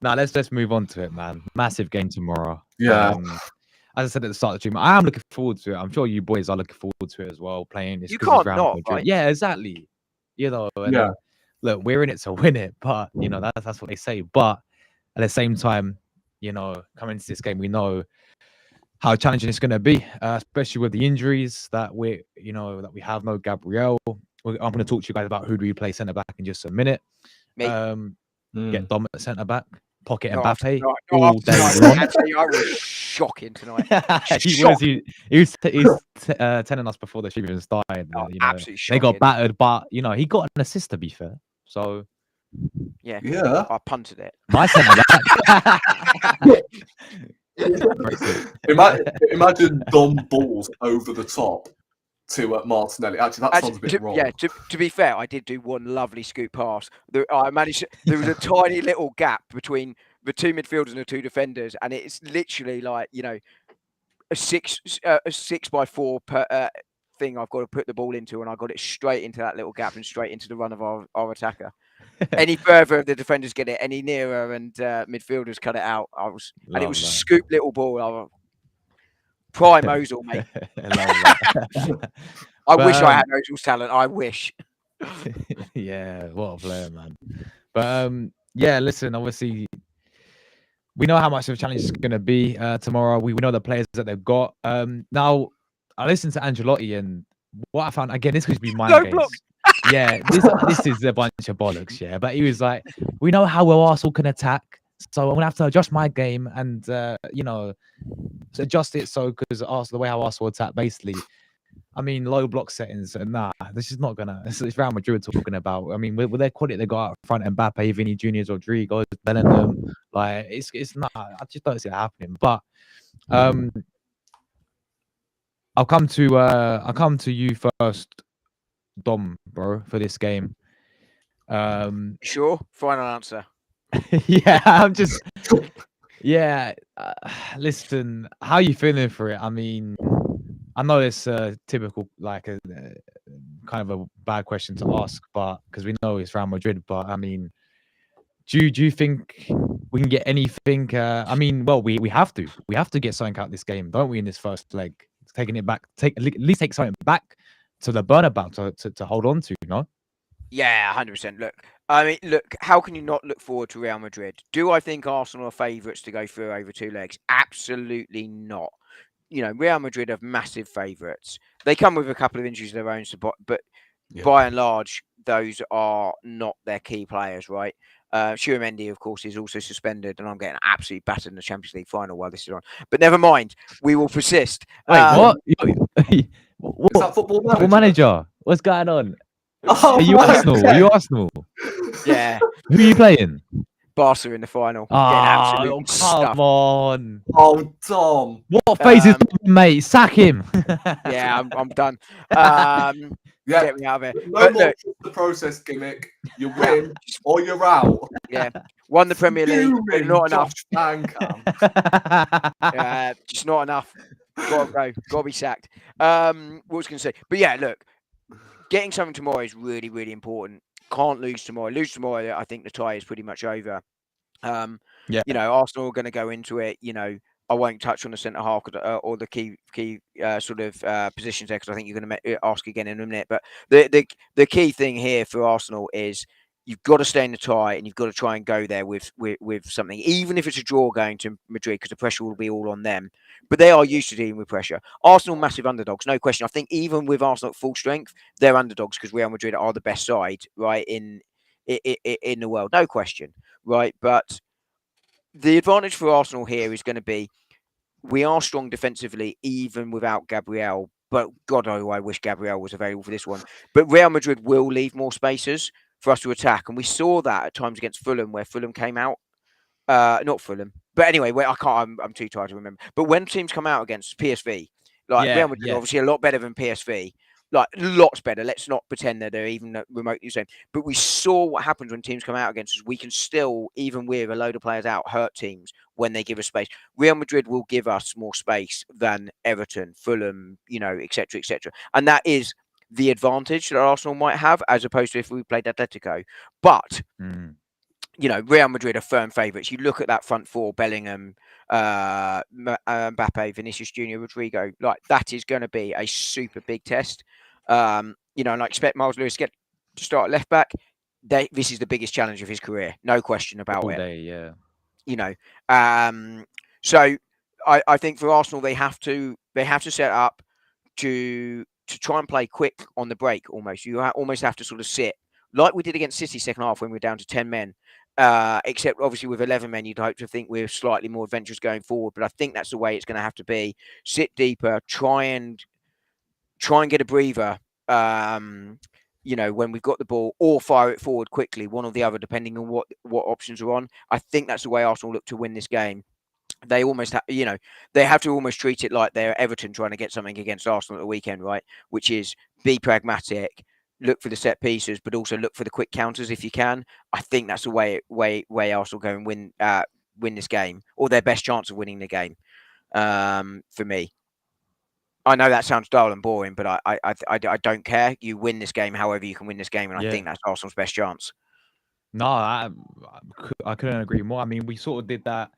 let's move on to it, man. Massive game tomorrow. Yeah. As I said at the start of the stream, I am looking forward to it. I'm sure you boys are looking forward to it as well. Playing this, you can't not, right? Yeah, exactly. You know, yeah. Look, we're in it to win it, but you know that's what they say. But at the same time, you know, coming into this game, we know how challenging it's going to be, especially with the injuries that we have. No Gabriel. I'm going to talk to you guys about who do we play centre back in just a minute. Get Dom at centre back, pocket Mbappe all day long. Actually, I was shocking tonight. He was telling us before the stream even started. Absolutely shocking. They got battered, but you know he got an assist to be fair. So yeah, I punted it. My centre back. Imagine Dom balls over the top to Martinelli. Actually, that sounds a bit wrong. Yeah, to be fair, I did do one lovely scoop pass. I managed. There was a tiny little gap between the two midfielders and the two defenders, and it's literally like a 6x4 thing I've got to put the ball into, and I got it straight into that little gap and straight into the run of our attacker. Any further, the defenders get it. Any nearer, and midfielders cut it out. And it was a scoop little ball. Prime Ozil, mate. I wish I had Ozil's talent. I wish. Yeah, what a player, man. But yeah, listen, obviously we know how much of a challenge it's going to be tomorrow. We know the players that they've got. Now, I listened to Ancelotti, and what I found, again, this could be mind games. Yeah, this is a bunch of bollocks, yeah. But he was like, we know how well Arsenal can attack, so I'm going to have to adjust my game and, adjust it so, because the way how Arsenal attack, basically, I mean, low block settings, this is not gonna. It's Real Madrid talking about. I mean, with their quality, they got out front, Mbappe, Vinny Juniors, Rodrigo, Bellingham. Like, it's not. I just don't see it happening. But I'll come to you first, Dom, bro, for this game. Sure. Final answer. Yeah, I'm just. Yeah, listen, how are you feeling for it? I mean, I know it's a typical, like a kind of a bad question to ask, but because we know it's Real Madrid. But I mean, do you think we can get anything? I mean, well, we have to get something out of this game, don't we? In this first leg, taking it back, at least take something back to the Bernabeu to hold on to, you know? Yeah, 100%. Look, how can you not look forward to Real Madrid? Do I think Arsenal are favourites to go through over 2 legs? Absolutely not. You know, Real Madrid are massive favourites. They come with a couple of injuries of their own, but by and large, those are not their key players, right? Mendy, of course, is also suspended, and I'm getting absolutely battered in the Champions League final while this is on. But never mind, we will persist. Wait, what? Is that football manager? What's going on? Oh, are you Arsenal? Are you Arsenal? Yeah. Who are you playing? Barca in the final. Oh, come on. Oh, Tom. What face is mate? Sack him. Yeah, I'm done. Yeah, get me out of here. No more the process gimmick. You win or you're out. Yeah, won the Premier League, but not enough. Just not enough. Gotta go. Gotta be sacked. What was I going to say? But yeah, look, getting something tomorrow is really, really important. Can't lose tomorrow. Lose tomorrow, I think the tie is pretty much over. You know, Arsenal are going to go into it. You know, I won't touch on the centre half or the key sort of positions there, because I think you're going to ask again in a minute. But the key thing here for Arsenal is you've got to stay in the tie, and you've got to try and go there with something, even if it's a draw going to Madrid, because the pressure will be all on them. But they are used to dealing with pressure. Arsenal, massive underdogs, no question. I think even with Arsenal at full strength, they're underdogs because Real Madrid are the best side, right, in the world, no question, right? But the advantage for Arsenal here is going to be we are strong defensively, even without Gabriel. But God, oh, I wish Gabriel was available for this one. But Real Madrid will leave more spaces for us to attack, and we saw that at times against Fulham, where Fulham came out. Not Fulham, but anyway, I can't. I'm too tired to remember. But when teams come out against PSV, like Real Madrid, obviously a lot better than PSV, like lots better. Let's not pretend that they're even remotely the same. But we saw what happens when teams come out against us. We can still, even with a load of players out, hurt teams when they give us space. Real Madrid will give us more space than Everton, Fulham, you know, etc., etc. And that is the advantage that Arsenal might have, as opposed to if we played Atletico. But you know, Real Madrid are firm favourites. You look at that front four: Bellingham, Mbappe, Vinicius Junior, Rodrigo. Like, that is going to be a super big test. You know, and I expect Miles Lewis to start left back. This is the biggest challenge of his career, no question about it. Yeah. You know, so I think for Arsenal they have to set up to try and play quick on the break. Almost, you almost have to sort of sit like we did against City second half when we were down to 10 men. Except obviously with 11 men, you'd hope to think we're slightly more adventurous going forward. But I think that's the way it's going to have to be. Sit deeper, try and get a breather. You know, when we've got the ball, or fire it forward quickly, one or the other, depending on what options are on. I think that's the way Arsenal look to win this game. They almost they have to almost treat it like they're Everton trying to get something against Arsenal at the weekend, right? Which is be pragmatic, look for the set pieces, but also look for the quick counters if you can. I think that's the way Arsenal go and win this game, or their best chance of winning the game, for me. I know that sounds dull and boring, but I don't care. You win this game however you can win this game, and I think that's Arsenal's best chance. No, I couldn't agree more. I mean, we sort of did that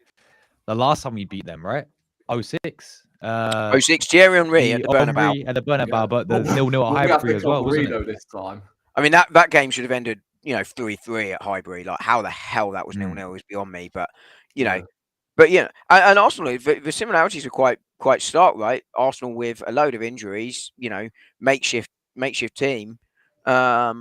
the last time we beat them, right? 06. 06, Thierry Henry at the Bernabeu. At the Bernabeu, but the 0-0 at Highbury as well, wasn't it? This time. I mean, that game should have ended, 3-3 at Highbury. Like, how the hell that was 0-0 is beyond me. But, and Arsenal, the similarities are quite stark, right? Arsenal with a load of injuries, makeshift team. But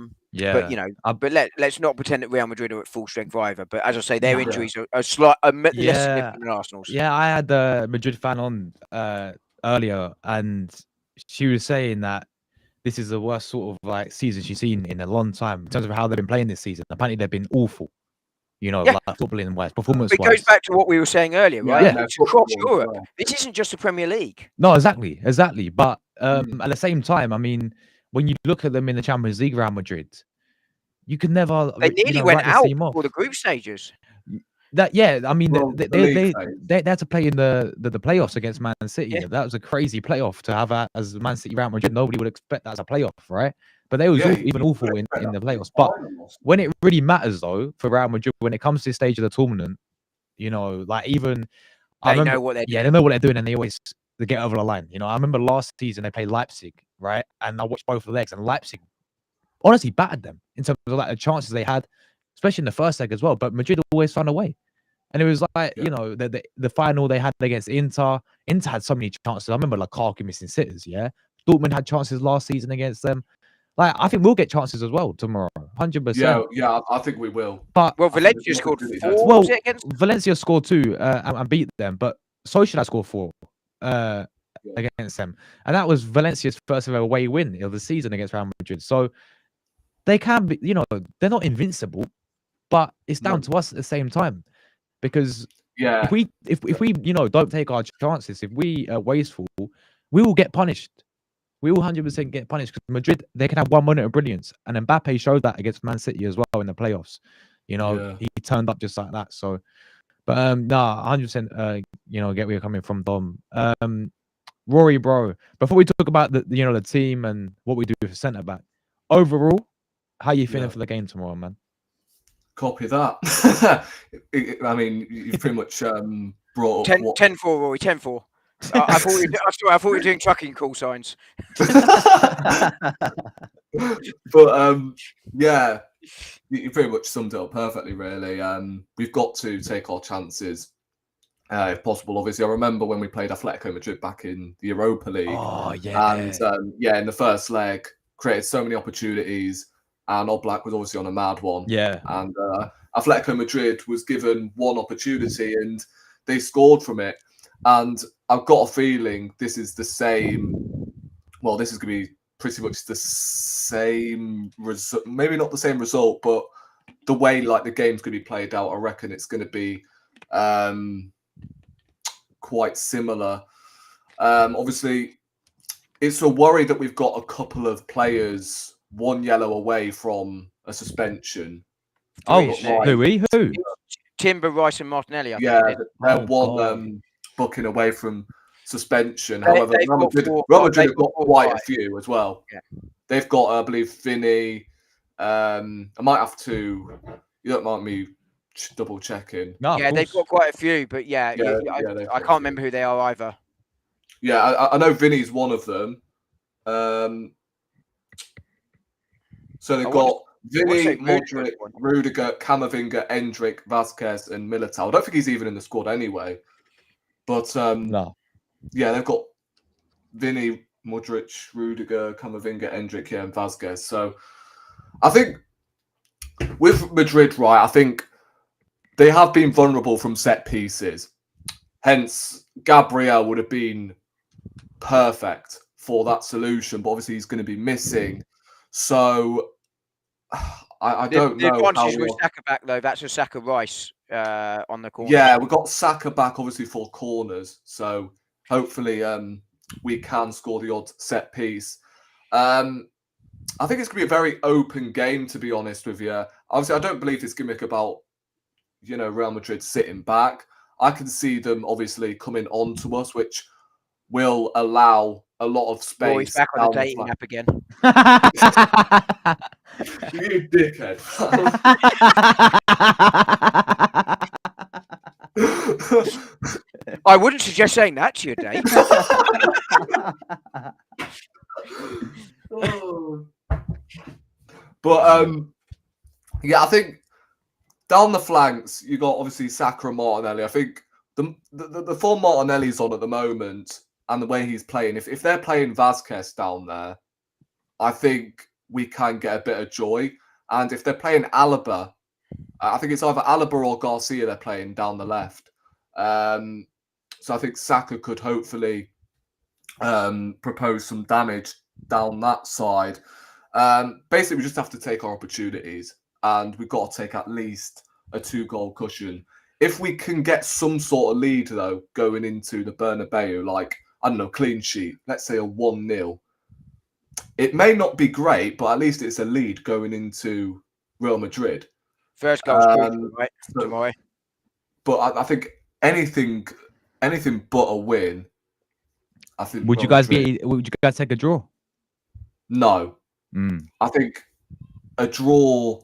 let's not pretend that Real Madrid are at full strength either. But as I say, their injuries are less significant than Arsenal's. Yeah, I had the Madrid fan on earlier, and she was saying that this is the worst sort of like season she's seen in a long time in terms of how they've been playing this season. Apparently, they've been awful. Like footballing wise, performance-wise. It goes back to what we were saying earlier, right? Yeah. It's across Europe. This isn't just the Premier League. No, exactly. But at the same time, I mean, when you look at them in the Champions League, Real Madrid, you could never. They nearly went out for the group stages. I mean, they had to play in the playoffs against Man City. Yeah. That was a crazy playoff to have as Man City, Real Madrid. Nobody would expect that as a playoff, right? But they was even awful in the playoffs. But when it really matters, though, for Real Madrid, when it comes to this stage of the tournament, like even they know what they're doing. Yeah, they know what they're doing, and they get over the line. I remember last season they played Leipzig, right? And I watched both of the legs, and Leipzig honestly battered them in terms of like the chances they had, especially in the first leg as well. But Madrid always found a way. And it was like, the final they had against Inter. Inter had so many chances. I remember Lukaku missing sitters, yeah? Dortmund had chances last season against them. Like, I think we'll get chances as well tomorrow. 100%. Yeah, I think we will. But Valencia scored 4. Valencia scored 2 and beat them. But Sociedad scored 4 against them. And that was Valencia's first ever away win of the season against Real Madrid. So they can be, they're not invincible. But it's down to us at the same time. Because if we don't take our chances, if we are wasteful, we will get punished. We will 100% get punished because Madrid, they can have 1 moment of brilliance, and Mbappe showed that against Man City as well in the playoffs. He turned up just like that. So, but 100%. Get where you're coming from, Dom. Rory, bro. Before we talk about the team and what we do for centre back, overall, how are you feeling for the game tomorrow, man? Copy that. I mean, you've pretty much brought up 10-4, Rory, 10-4. I thought you were doing trucking call signs. But you pretty much summed it up perfectly, really. We've got to take our chances if possible. Obviously, I remember when we played Atletico Madrid back in the Europa League. Oh, yeah. And in the first leg, created so many opportunities. And Oblak was obviously on a mad one. Yeah. And Atletico Madrid was given one opportunity and they scored from it. And I've got a feeling this is the same. Well, this is going to be pretty much the same result. Maybe not the same result, but the way the game's going to be played out, I reckon it's going to be quite similar. Obviously, it's a worry that we've got a couple of players 1 yellow away from a suspension. Oh, who? Timber, Rice, and Martinelli. They're one booking away from suspension. However, Real Madrid have got quite a few as well. Yeah. They've got, I believe, Vinny. I might have to. You don't mind me double checking? No, they've got quite a few, but I can't remember who they are either. Yeah, I know Vinny's one of them. So they've got Vinny, Modric, Rudiger, Camavinga, Endrick, Vasquez, and Militao. I don't think he's even in the squad anyway. But they've got Vinny, Modric, Rudiger, Camavinga, Endrick, and Vasquez. So I think with Madrid, right, I think they have been vulnerable from set pieces. Hence, Gabriel would have been perfect for that solution, but obviously he's going to be missing. So I don't know. The advantage with Saka back, though, that's a Saka Rice on the corner. Yeah, we've got Saka back, obviously, for corners. So hopefully we can score the odd set piece. I think it's going to be a very open game, to be honest with you. Obviously, I don't believe this gimmick about, Real Madrid sitting back. I can see them, obviously, coming on to us, which will allow a lot of space. Roy's back on the dating app again. You dickhead. I wouldn't suggest saying that to your date. But yeah, I think down the flanks you got obviously Saka and Martinelli. I think the form Martinelli's on at the moment and the way he's playing, if they're playing Vazquez down there, I think we can get a bit of joy. And if they're playing Alaba, I think it's either Alaba or Garcia they're playing down the left. So I think Saka could hopefully propose some damage down that side. Basically, we just have to take our opportunities, and we've got to take at least a 2-goal cushion. If we can get some sort of lead, though, going into the Bernabeu, like, I don't know, clean sheet, let's say a 1-0, it may not be great, but at least it's a lead going into Real Madrid. First goal's crucial, right? Tomorrow. But I think anything but a win. I think. Would you guys take a draw? No. I think a draw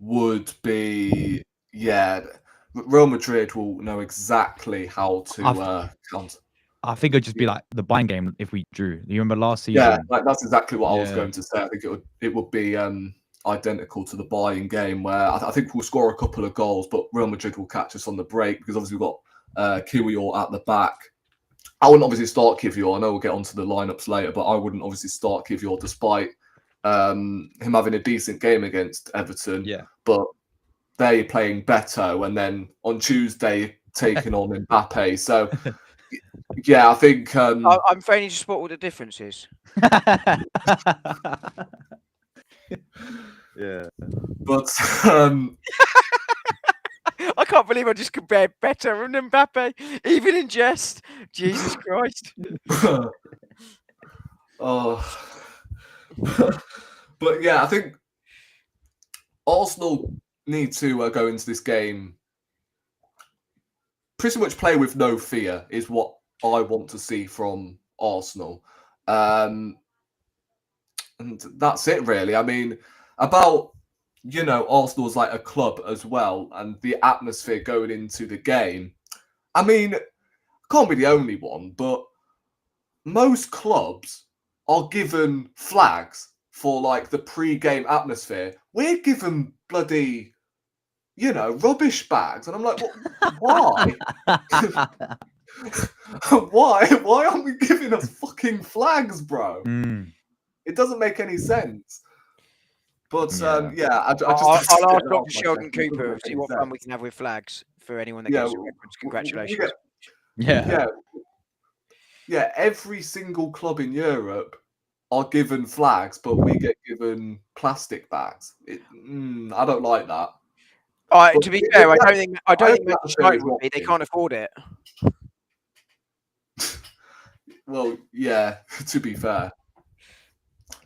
would be, Real Madrid will know exactly how to count. I think it'd just be like the Bayern game if we drew. You remember last season? Yeah, like that's exactly what I was going to say. I think it would be identical to the Bayern game, where I think we'll score a couple of goals, but Real Madrid will catch us on the break because obviously we've got Kiwior at the back. I wouldn't obviously start Kiwior. I know we'll get onto the lineups later, but I wouldn't obviously start Kiwior despite him having a decent game against Everton. Yeah. But they playing Beto, and then on Tuesday taking on Mbappe. So yeah, I think I'm failing to spot all the differences. Yeah. But I can't believe I just compared Beto and Mbappe, even in jest. Jesus Christ. But yeah, I think Arsenal need to go into this game pretty much play with no fear is what I want to see from Arsenal. And that's it, really. I mean, about, Arsenal's like a club as well, and the atmosphere going into the game. I mean, can't be the only one, but most clubs are given flags for like the pre-game atmosphere. We're given bloody, rubbish bags, and I'm like, why? Why aren't we giving us fucking flags, bro? It doesn't make any sense. But I'll ask Dr. Sheldon Cooper to see what fun we can have with flags for anyone that gets a reference. Congratulations. Yeah, every single club in Europe are given flags, but we get given plastic bags. I don't like that. To be fair, I don't think they can't afford it. Well, yeah, to be fair.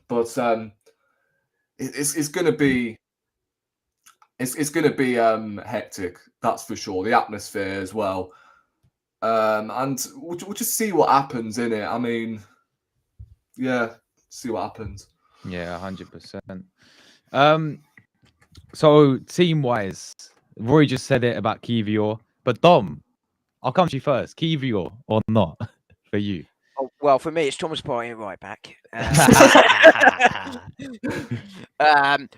But it's going to be hectic, that's for sure. The atmosphere as well, and we'll just see what happens in it. I mean, see what happens. Yeah, 100%. So team wise, Roy just said it about Kiwior, but Dom, I'll come to you first. Kiwior or not for you? Oh, well, for me, it's Thomas Partey at right back.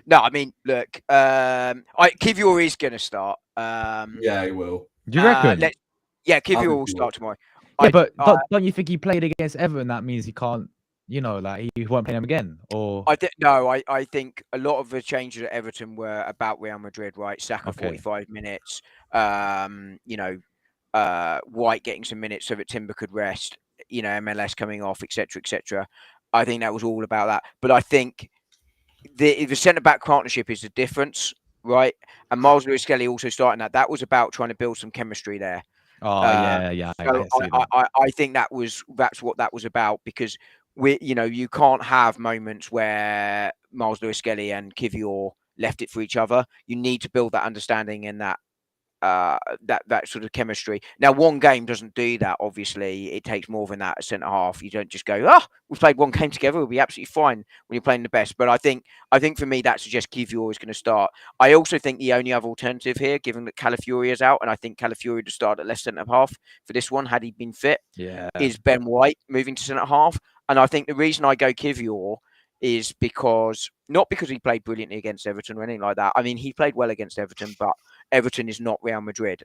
No, I mean, look, Kiwior is going to start. Yeah, he will. Do you reckon? Kiwior will start tomorrow. Yeah, but don't you think he played against Everton? That means he can't, he won't play him again? Or I think a lot of the changes at Everton were about Real Madrid, right? Saka 45 minutes. White getting some minutes so that Timber could rest. MLS coming off, etc., etc. I think that was all about that. But I think the centre back partnership is the difference, right? And Miles Lewis-Skelly also starting that. That was about trying to build some chemistry there. Yeah. So I think that's what that was about, because you can't have moments where Miles Lewis-Skelly and Kiwior left it for each other. You need to build that understanding and that that sort of chemistry. Now, one game doesn't do that. Obviously, it takes more than that at centre half. You don't just go, we've played one game together. We'll be absolutely fine when you're playing the best. But I think for me that suggests Kivior is going to start. I also think the only other alternative here, given that Calafiori is out, and I think Calafiori would start at left centre half for this one had he been fit, is Ben White moving to centre half. And I think the reason I go Kivior is not because he played brilliantly against Everton or anything like that. I mean, he played well against Everton, but Everton is not Real Madrid,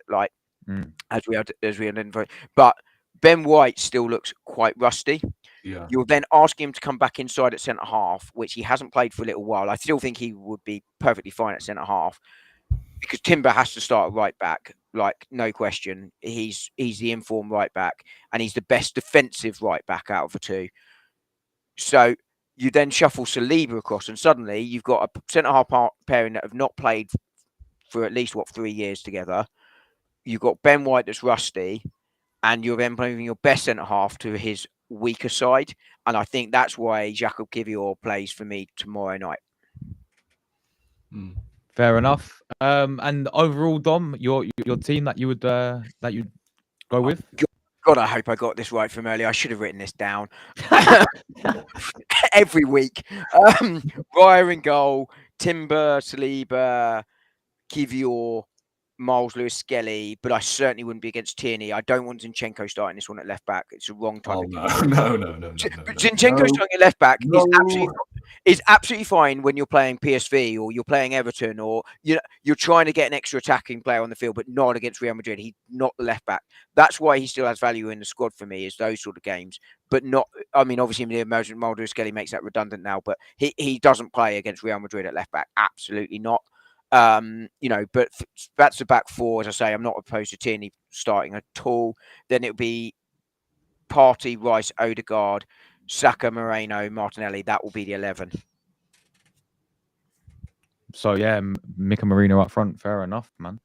as we identified. But Ben White still looks quite rusty. Yeah. You're then asking him to come back inside at centre half, which he hasn't played for a little while. I still think he would be perfectly fine at centre half because Timber has to start at right back, no question. He's the informed right back, and he's the best defensive right back out of the two. So you then shuffle Saliba across, and suddenly you've got a centre half pairing that have not played for at least 3 years together. You've got Ben White that's rusty, and you're then moving your best centre half to his weaker side, and I think that's why Jakub Kivior plays for me tomorrow night. Fair enough. And overall, Dom, your team that you would go with? God, I hope I got this right from earlier. I should have written this down every week. Raya in goal, Timber, Saliba, Kivior, Miles Lewis-Skelly, but I certainly wouldn't be against Tierney. I don't want Zinchenko starting this one at left back. It's the wrong type of game. No. Zinchenko starting at left back is absolutely fine when you're playing PSV or you're playing Everton or you're trying to get an extra attacking player on the field, but not against Real Madrid. He's not the left back. That's why he still has value in the squad for me, is those sort of games. But not, I mean, obviously Miles Lewis-Skelly makes that redundant now, but he doesn't play against Real Madrid at left back. Absolutely not. But that's the back four. As I say, I'm not opposed to Tierney starting at all. Then it'll be Partey, Rice, Odegaard, Saka, Moreno, Martinelli. That will be the 11. So yeah, Mikel Marino up front. Fair enough, man.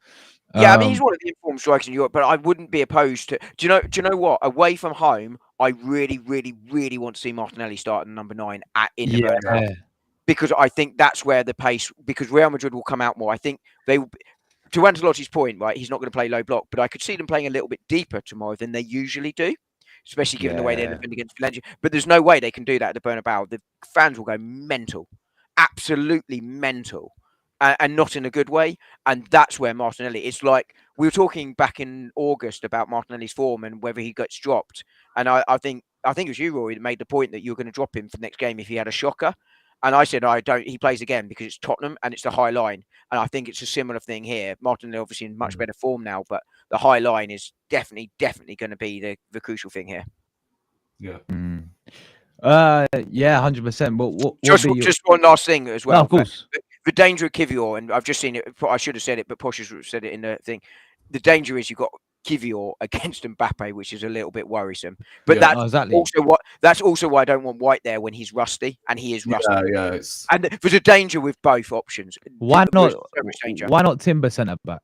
Yeah, I mean, he's one of the informed strikers in Europe, but I wouldn't be opposed to. Do you know what? Away from home, I really, really, really want to see Martinelli start at number 9 in the Bernabeu. Because I think that's where the pace, because Real Madrid will come out more. I think they will, to Ancelotti's point, right, he's not going to play low block, but I could see them playing a little bit deeper tomorrow than they usually do, especially given the way they defend against Valencia. But there's no way they can do that at the Bernabeu. The fans will go mental, absolutely mental, and not in a good way. And that's where Martinelli, it's like, we were talking back in August about Martinelli's form and whether he gets dropped. And I think it was you, Rory, that made the point that you were going to drop him for the next game if he had a shocker. And I said, I don't. He plays again because it's Tottenham and it's the high line. And I think it's a similar thing here. Martinelli obviously in much better form now, but the high line is definitely going to be the crucial thing here. Yeah. Yeah, 100%. But just one last thing as well. No, of course. The danger of Kivior, and I've just seen it. I should have said it, but Posh has said it in the thing. The danger is you've got Kivior against Mbappe, which is a little bit worrisome. But that's also why I don't want White there when he's rusty, and he is rusty. Yeah. And there's a danger with both options. Why not Timber centre back?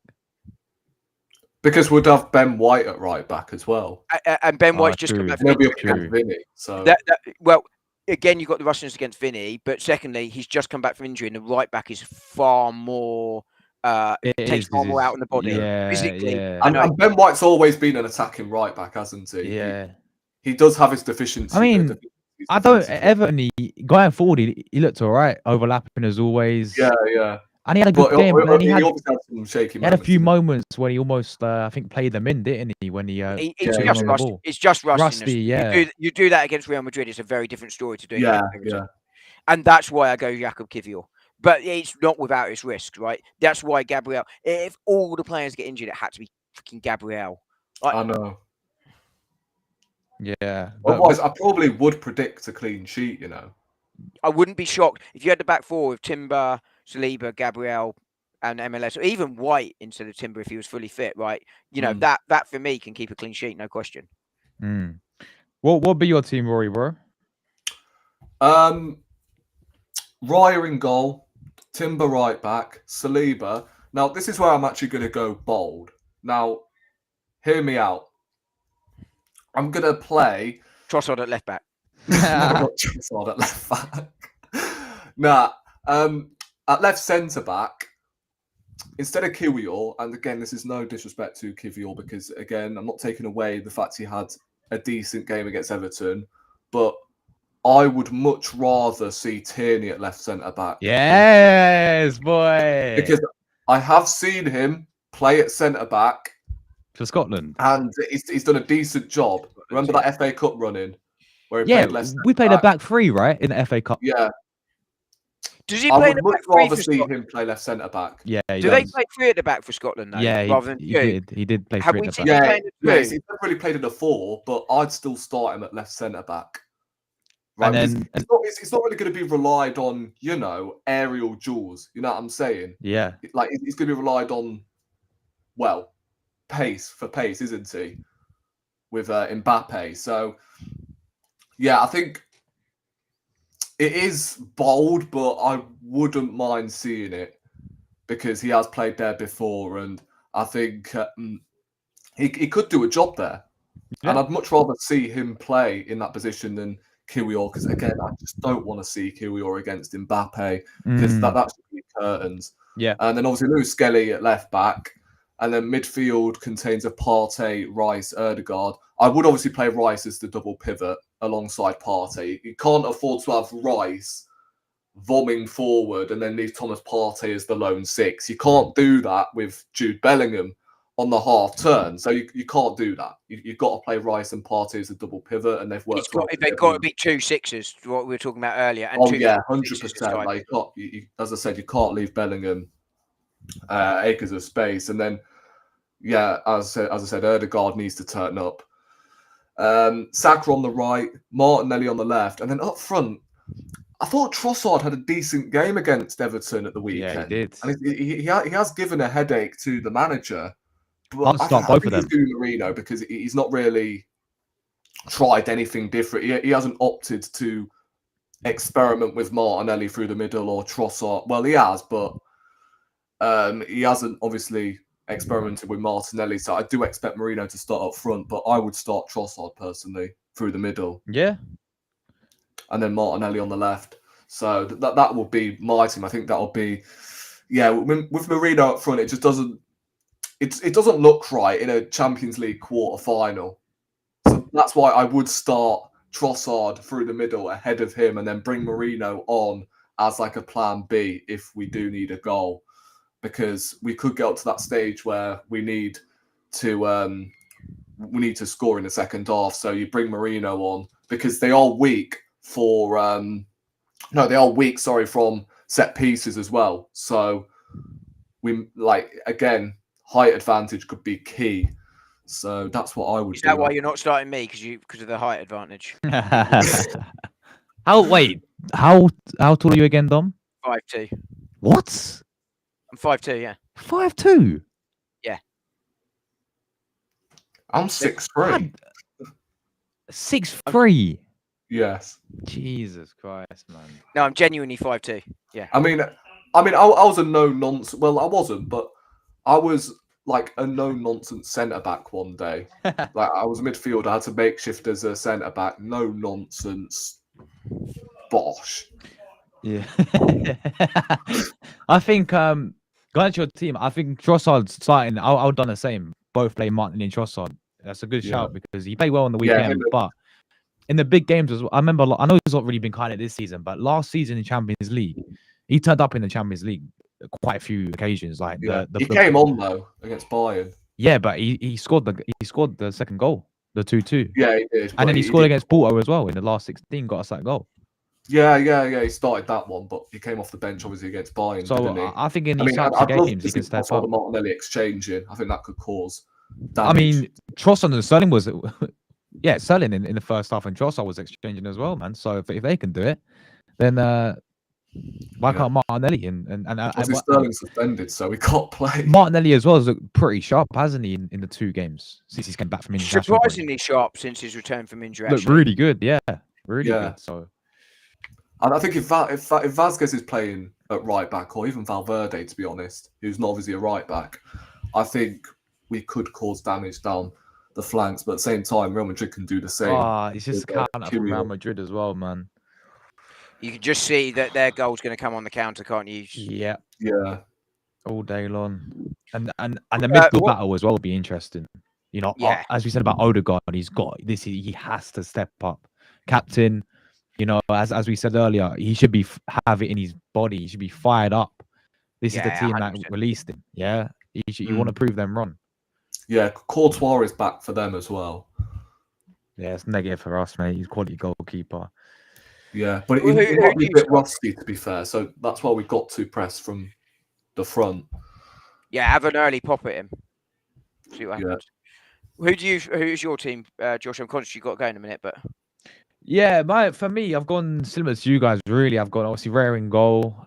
Because we'd have Ben White at right back as well, and Ben White's just come back from injury. Vinny, so well. Again, you've got the rustiness against Vinny, but secondly, he's just come back from injury, and the right back is far more. Takes far more out in the body physically. Yeah. And Ben White's always been an attacking right back, hasn't he? Yeah. He does have his deficiencies. I mean, I don't Everton. Going forward, he looked all right, overlapping as always. Yeah. And he had a good game. And he had some shaky. He had a few moments when he almost, I think, played them in, didn't he? When he, it's just rusty. Yeah. You do that against Real Madrid. It's a very different story to do. Yeah. And that's why I go Jakub Kivior. But it's not without its risks, right? That's why Gabriel. If all the players get injured, it had to be fucking Gabriel. I know. Yeah. Otherwise, I probably would predict a clean sheet. I wouldn't be shocked if you had the back four with Timber, Saliba, Gabriel, and MLS, or even White instead of Timber if he was fully fit, right? That for me can keep a clean sheet, no question. What would be your team, Rory, bro? Raya in goal, Timber right back, Saliba. Now, this is where I'm actually going to go bold. Now, hear me out. I'm going to play Trossard at left back. Not Trossard at left back. At left centre back, instead of Kiwior, and again, this is no disrespect to Kiwior because, again, I'm not taking away the fact he had a decent game against Everton, but I would much rather see Tierney at left centre back. Yes, boy. Because I have seen him play at centre back for Scotland, and he's done a decent job. Remember that FA Cup run-in where he played left we played back? a back three, right, in the FA Cup. Yeah. Does he I play would much rather see him play left centre back. Yeah, do they play three at the back for Scotland though? Yeah, rather than two? He did play Have three we at the seen back. him playing Yeah, at he's two? never really played in a 4, but I'd still start him at left centre back. Right, And then it's not really going to be relied on, aerial duels. You know what I'm saying? yeah, Like he's going to be relied on, well, pace, isn't he? With Mbappe. So yeah, I think it is bold, but I wouldn't mind seeing it because he has played there before, and I think he could do a job there. Yeah. And I'd much rather see him play in that position than Kiwior, because again, I just don't want to see Kiwior against Mbappe because that should be curtains. Yeah. And then obviously Lewis Skelly at left back, and then midfield contains of Partey, Rice, Ødegaard. I would obviously play Rice as the double pivot alongside Partey. You can't afford to have Rice vomiting forward and then leave Thomas Partey as the lone 6. You can't do that with Jude Bellingham on the half turn. So you can't do that. You've got to play Rice and Partey as a double pivot, and they've worked. They've got to be 2 6s, what we were talking about earlier. And 100%. Like, as I said, you can't leave Bellingham acres of space. And then, as I said, Ødegaard needs to turn up. Saka on the right, Martinelli on the left, and then up front, I thought Trossard had a decent game against Everton at the weekend. Yeah, he did. And he has given a headache to the manager. But I'll start both of them. He's doing Marino because he's not really tried anything different. He hasn't opted to experiment with Martinelli through the middle or Trossard. Well, he has, but he hasn't obviously experimented with Martinelli. So I do expect Marino to start up front, but I would start Trossard personally through the middle. Yeah. And then Martinelli on the left. So that will be my team. I think that will be, with Marino up front, it just doesn't. It doesn't look right in a Champions League quarter final. So that's why I would start Trossard through the middle ahead of him, and then bring Marino on as like a plan B if we do need a goal, because we could get up to that stage where we need to score in the second half. So you bring Marino on because they are weak from set pieces as well. So we height advantage could be key. So that's what I would do. Is that why you're not starting me? Because of the height advantage? How tall are you again, Dom? 5'2". What? I'm 5'2", yeah. 5'2"? Yeah. I'm 6'3". 6'3"? Yes. Jesus Christ, man. No, I'm genuinely 5'2". Yeah. I mean, I was a no-nonsense. Well, I wasn't, but I was like a no-nonsense centre-back one day. Like, I was a midfielder. I had to makeshift as a centre-back. No-nonsense. Bosh. Yeah. I think, going to your team, I think Trossard starting, I would have done the same. Both play Martin and Trossard. That's a good shout because he played well on the weekend. But in the big games as well, I remember, I know he's not really been kind of this season, but last season in Champions League, he turned up in the Champions League quite a few occasions. Like he came on though against Bayern. Yeah, but he scored the second goal, the 2-2. Yeah, he did. And then he scored against Porto as well in the last 16. Got us that goal. Yeah. He started that one, but he came off the bench obviously against Bayern. So didn't he? I think in these types of games he can step up. The Martinelli exchanging, I think that could cause damage. I mean, Trossard and Sterling was, Sterling in the first half, and Trossard was exchanging as well, man. So if they can do it, then why can't Martinelli and Sterling's suspended, so he can't play. Martinelli as well has looked pretty sharp, hasn't he, in the 2 games since he's come back from injury? Surprisingly sharp since his return from injury. Looked really good, really good. So, and I think if Vazquez is playing at right back, or even Valverde, to be honest, who's not obviously a right back, I think we could cause damage down the flanks. But at the same time, Real Madrid can do the same. It's just a counter from Real Madrid as well, man. You can just see that their goal's going to come on the counter, can't you? Yeah. Yeah. all day long. And the midfield battle as well will be interesting. You know, Yeah. as we said about Odegaard, he's got this. He has to step up, captain. You know, as we said earlier, he should have it in his body. He should be fired up. This is the Yeah, team that 100%. released him. Yeah, you want to prove them wrong. Yeah, Courtois is back for them as well. Yeah, it's negative for us, mate. He's quality goalkeeper. Yeah, but he might be a bit rusty, to be fair. So that's why we got to press from the front. Yeah, have an early pop at him. See what happens. Who's your team, Josh? I'm conscious you've got to go in a minute, but yeah, for me, I've gone similar to you guys. Really, I've gone obviously Rare in goal.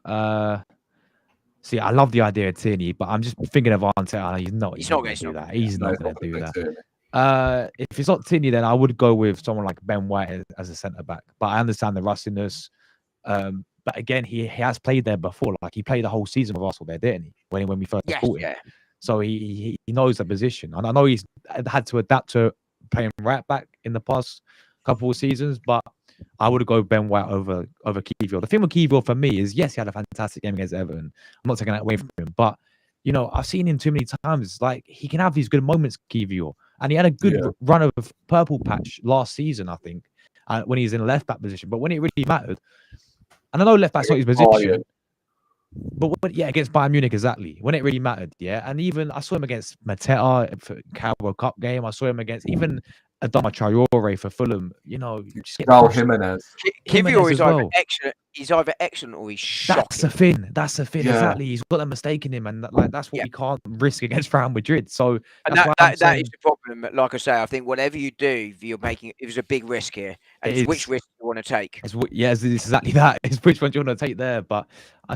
See, I love the idea of Tierney, but I'm just thinking of Arteta. He's not going to do that. He's not going to do that. If it's not Tierney, then I would go with someone like Ben White as a centre back. But I understand the rustiness. But again, he has played there before. Like he played the whole season with Arsenal there, didn't he? When we first bought him. Yeah. So he knows the position, and I know he's had to adapt to playing right back in the past couple of seasons. But I would go Ben White over Kiwior. The thing with Kiwior for me is, yes, he had a fantastic game against Everton. I'm not taking that away from him, but you know, I've seen him too many times. Like he can have these good moments, Kiwior, and he had a good run of purple patch last season, I think, when he was in a left back position. But when it really mattered, and I know left back's not his position, but against Bayern Munich, exactly when it really mattered, And even I saw him against Mateta for Carabao Cup game. I saw him against even Adama Traore for Fulham. You know, Raul Jimenez. Kiwior is either excellent. He's either excellent or he's shocking. That's the thing. Exactly. He's got a mistake in him, and that's what we can't risk against Real Madrid. So that is the problem. Like I say, I think whatever you do, there's a big risk here, and it's which risk you want to take. It's exactly that. It's which one you want to take there. But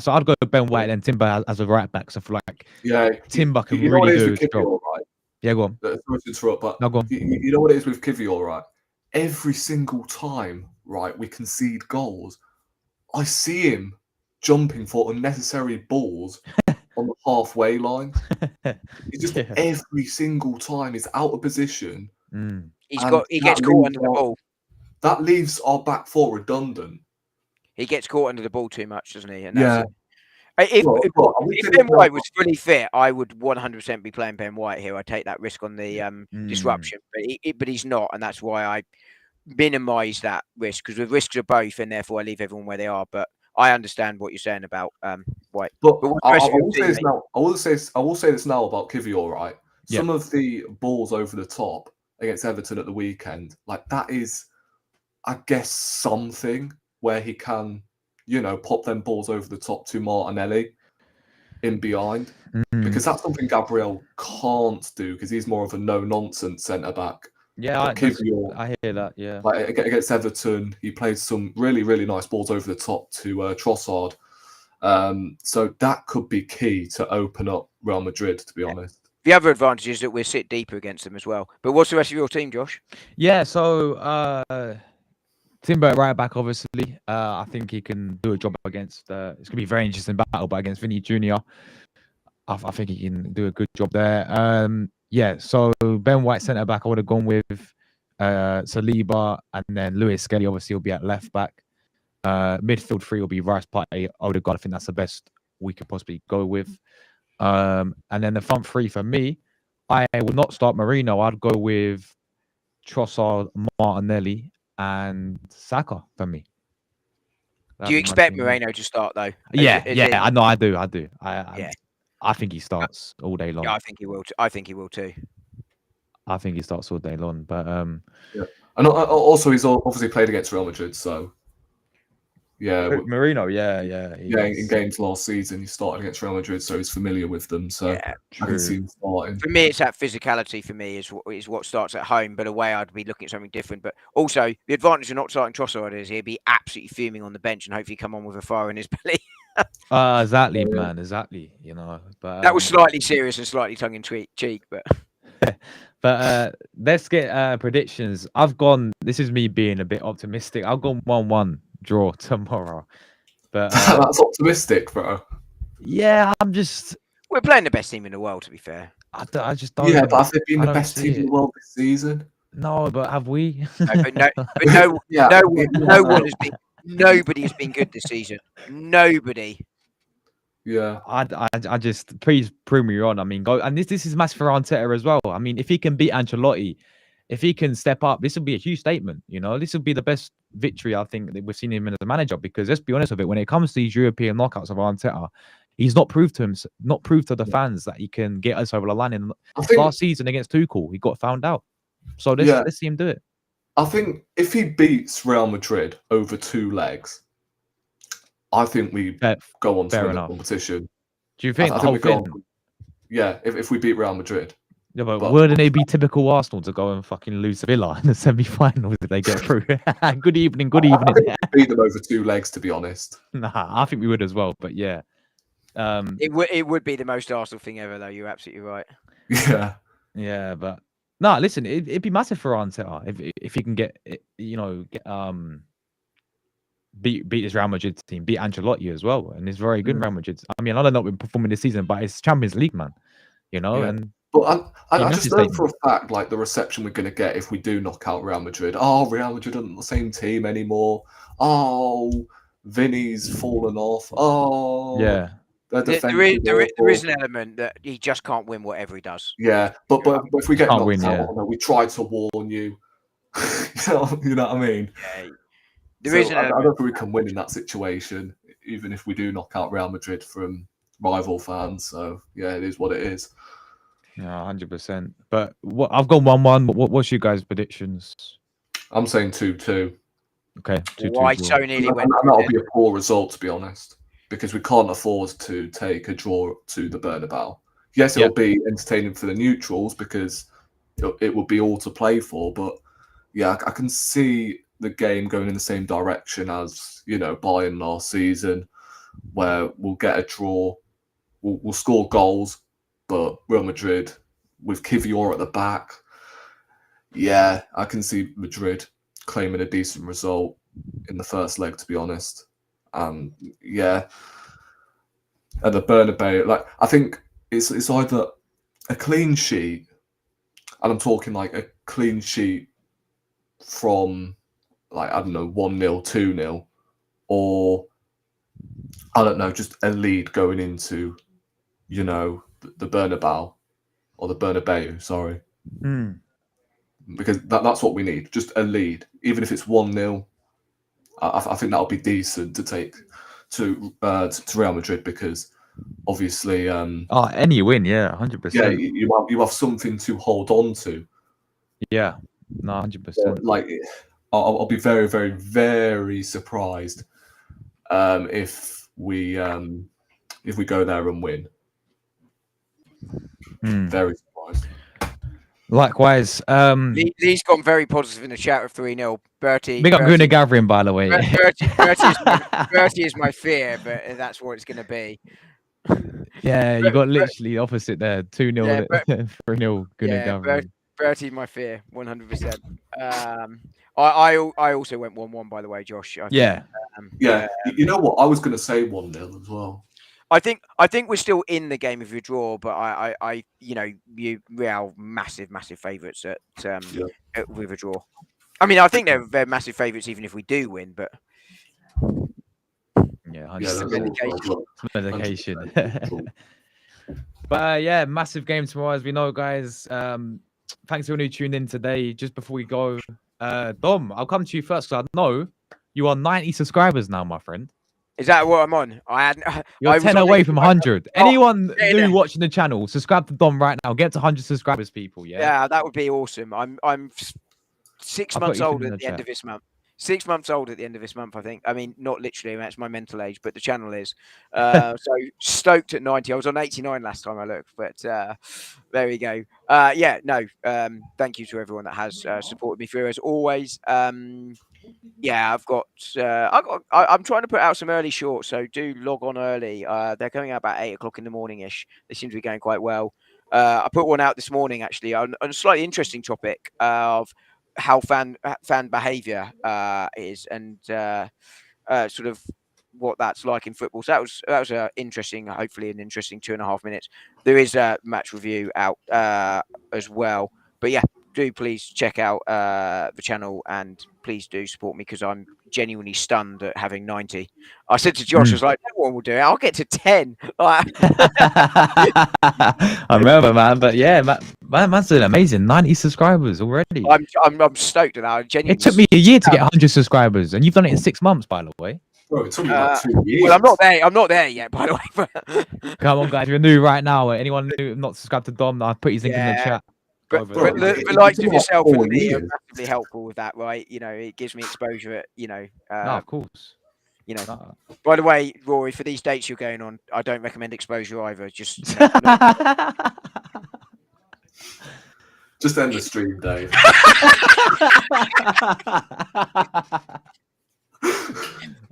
so I'd go with Ben White and Timber as a right back. So for Timber can really do his job. Right? Yeah, go on. Sorry to interrupt, but no, go on. You know what it is with Kiwior, right? Every single time, right, we concede goals, I see him jumping for unnecessary balls on the halfway line. He just every single time is out of position. He gets caught under the ball. That leaves our back four redundant. He gets caught under the ball too much, doesn't he? And if Ben White was fully fit, I would 100% be playing Ben White here. I take that risk on the disruption, but he's not, and that's why I minimise that risk, because the risks are both, and therefore I leave everyone where they are. But I understand what you're saying about White. But I will say this now. I will say this now about Kiwior, right? Some of the balls over the top against Everton at the weekend, like that is, I guess, something where he can, you know, pop them balls over the top to Martinelli in behind, because that's something Gabriel can't do, because he's more of a no-nonsense centre-back. Yeah, I hear that, yeah. Like against Everton, he played some really, really nice balls over the top to Trossard. So that could be key to open up Real Madrid, to be honest. The other advantage is that we'll sit deeper against them as well. But what's the rest of your team, Josh? Yeah, so Timber right back, obviously. I think he can do a job against. It's going to be a very interesting battle, but against Vinny Jr., I think he can do a good job there. So Ben White centre back, I would have gone with Saliba, and then Lewis Skelly obviously will be at left back. Midfield three will be Rice, Partey, Odegaard. I think that's the best we could possibly go with. And then the front three for me, I will not start Marino. I'd go with Trossard, Martinelli, and Saka for me. Do you expect Moreno to start though? I know, I do. I think he starts all day long. Yeah, I think he will. I think he will too. I think he starts all day long. But and also he's obviously played against Real Madrid, so Marino, in games last season he started against Real Madrid, so he's familiar with them. So I can see him starting. For me, it's that physicality. For me, is what starts at home. But away, I'd be looking at something different. But also, the advantage of not starting Trossard is he'd be absolutely fuming on the bench and hopefully come on with a fire in his belly. Exactly, man. Exactly. You know, but that was slightly serious and slightly tongue in cheek, but let's get predictions. This is me being a bit optimistic. I've gone 1-1 draw tomorrow. But that's optimistic, bro. Yeah, we're playing the best team in the world, to be fair. I just don't. Yeah, but have they been the best team in the world this season? No, but have we? No one has been. Nobody has been good this season. Nobody. Yeah. I just please prove me wrong. I mean, go and this is massive for Arteta as well. I mean, if he can beat Ancelotti, if he can step up, this will be a huge statement. You know, this will be the best victory I think that we've seen him as a manager. Because let's be honest with it, when it comes to these European knockouts of Arteta, he's not proved to him, not proved to the fans that he can get us over the line. In last season against Tuchel, he got found out. So let's see him do it. I think if he beats Real Madrid over 2 legs, I think we go on to win the competition. Do you think the whole thing? Yeah, if we beat Real Madrid. Yeah, but wouldn't it be typical Arsenal to go and fucking lose to Villa in the semi-finals if they get through? Good evening. I think we beat them over 2 legs, to be honest. Nah, I think we would as well. But yeah, it would be the most Arsenal thing ever, though. You're absolutely right. Yeah, but no, listen, it'd be massive for Arteta if he can get beat this Real Madrid team, beat Ancelotti as well, and it's very good Real Madrid. I mean, I don't know what we're performing this season, but it's Champions League, man. You know, and but I just know for a fact, like the reception we're going to get if we do knock out Real Madrid. Oh, Real Madrid aren't the same team anymore. Oh, Vinny's fallen off. Oh, yeah. There is an element that he just can't win whatever he does. Yeah, but if we get knocked out, we try to warn you. You know what I mean? Yeah. I don't think we can win in that situation, even if we do knock out Real Madrid from rival fans. So yeah, it is what it is. Yeah, 100%. But I've gone 1-1. What's your guys' predictions? I'm saying 2-2. Okay, 2-2. Why so nearly went? And that'll be a poor result, to be honest, because we can't afford to take a draw to the Bernabeu. Yes, it'll be entertaining for the neutrals because it will be all to play for. But yeah, I can see the game going in the same direction as Bayern last season, where we'll get a draw, we'll score goals. But Real Madrid, with Kivior at the back, yeah, I can see Madrid claiming a decent result in the first leg, to be honest. Yeah, at the Bernabeu, like I think it's either a clean sheet, and I'm talking like a clean sheet from like, I don't know, 1-0, 2-0, or I don't know, just a lead going into, the Bernabeu or the Bernabeu, sorry. Because that's what we need, just a lead. Even if it's 1-0, I think that'll be decent to take to Real Madrid, because obviously any win, 100%. Yeah, you have something to hold on to. Yeah, no, 100%. Like I'll be very, very, very surprised if we go there and win. Very surprised. Likewise. Lee's gone very positive in the chat of 3-0. Bertie. Big up Guna Gathering, by the way. Bertie is my fear, but that's what it's going to be. Yeah, you got literally opposite there. 2-0, 3-0 Guna Gathering. Bertie's my fear, 100%. I also went 1-1, by the way, Josh. Yeah. You know what? I was going to say 1-0 as well. I think we're still in the game if you draw, but you Real massive favourites at with a draw. I mean, I think they're massive favourites even if we do win, but medication. But massive game tomorrow, as we know, guys. Thanks everyone who tuned in today. Just before we go, Dom, I'll come to you first. I know you are 90 subscribers now, my friend. Is that what I'm on? You're 10 away from 100. Anyone new watching the channel, subscribe to Dom right now. Get to 100 subscribers, people. Yeah, that would be awesome. I'm 6 months old at the end of this month. 6 months old at the end of this month, I think. I mean, not literally, that's my mental age, but the channel is. So stoked at 90. I was on 89 last time I looked, but there we go. Thank you to everyone that has supported me through, as always. I'm trying to put out some early shorts, so do log on early. They're going out about 8 o'clock in the morning-ish. They seem to be going quite well. I put one out this morning, actually, on a slightly interesting topic of how fan behaviour is, and sort of what that's like in football. So that was interesting, hopefully an interesting 2.5 minutes. There is a match review out as well. But yeah, do please check out the channel and please do support me because I'm genuinely stunned at having 90. I said to Josh, I was like, no one will do it. I'll get to 10. Like, I remember, man. But yeah, man's doing amazing. 90 subscribers already. I'm stoked at that. It took me a year to get 100 subscribers, and you've done it in 6 months, by the way. Bro, it took me like 2 years. Well, I'm not there yet, by the way. Come on, guys. If you're new right now, anyone new not subscribed to Dom, I'll put his link in the chat. But the likes of yourself and me are massively helpful with that, right? You know, it gives me exposure. No, of course. You know. By the way, Rory, for these dates you're going on, I don't recommend exposure either. Just just end the stream, Dave.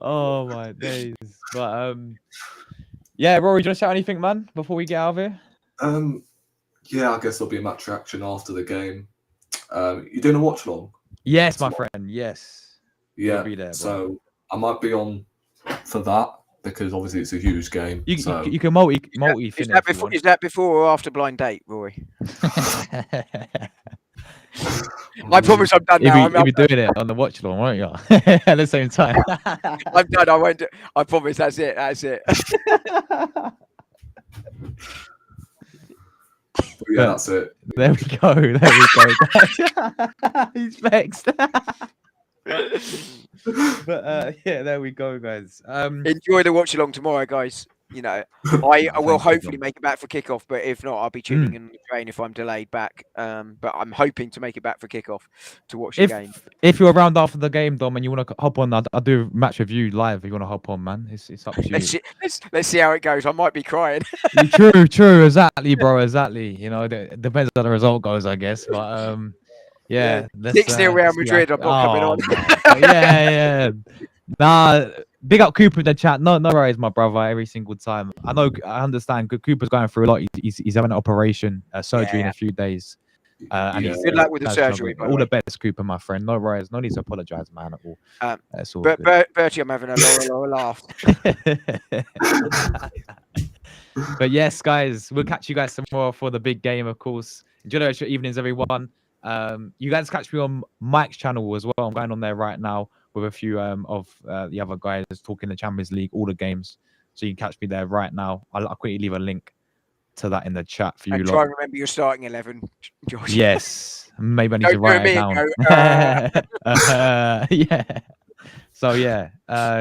Oh my days! But yeah, Rory, do you want to shout anything, man, before we get out of here? Yeah, I guess there'll be a match reaction after the game. You doing a watch along? Yes, my friend. Yes. Yeah. Be there, so I might be on for that because obviously it's a huge game. You so. you can multi is that before or after blind date, Rory? I promise I'm done now. You'll be doing it on the watch along, won't you? At the same time. I'm done. I won't do. I promise. That's it. That's it. Yeah, that's it. There we go. There we go. He's vexed. But yeah, there we go, guys. Enjoy the watch along tomorrow, guys. You know, I will hopefully make it back for kickoff, but if not, I'll be tuning in the train if I'm delayed back. But I'm hoping to make it back for kickoff to watch the game. If you're around after the game, Dom, and you want to hop on, I'll do match review live. If you want to hop on, man, it's up to you. Let's see how it goes. I might be crying. True, exactly, bro, exactly. You know, it depends how the result goes, I guess. But yeah, 6-0 Real Madrid. I'm not coming on. yeah. Nah, big up Cooper in the chat. No worries, my brother. Every single time. I understand. Cooper's going through a lot. He's having an operation, surgery in a few days. And good luck with the surgery. All the best, Cooper, my friend. No worries. No need to apologize, man, at all. That's all. Bertie, I'm having a lower laugh. But yes, guys, we'll catch you guys tomorrow for the big game, of course. Enjoy the rest of your evenings, everyone. You guys catch me on Mike's channel as well. I'm going on there right now with a few of the other guys talking the Champions League, all the games. So you can catch me there right now. I'll quickly leave a link to that in the chat for you. And try and remember your starting 11, Josh. Yes, maybe I need to write it down. Yeah. So yeah,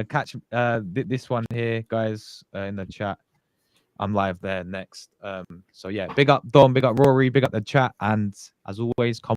catch this one here, guys, in the chat. I'm live there next. So yeah, big up Dom, big up Rory, big up the chat, and as always, comment.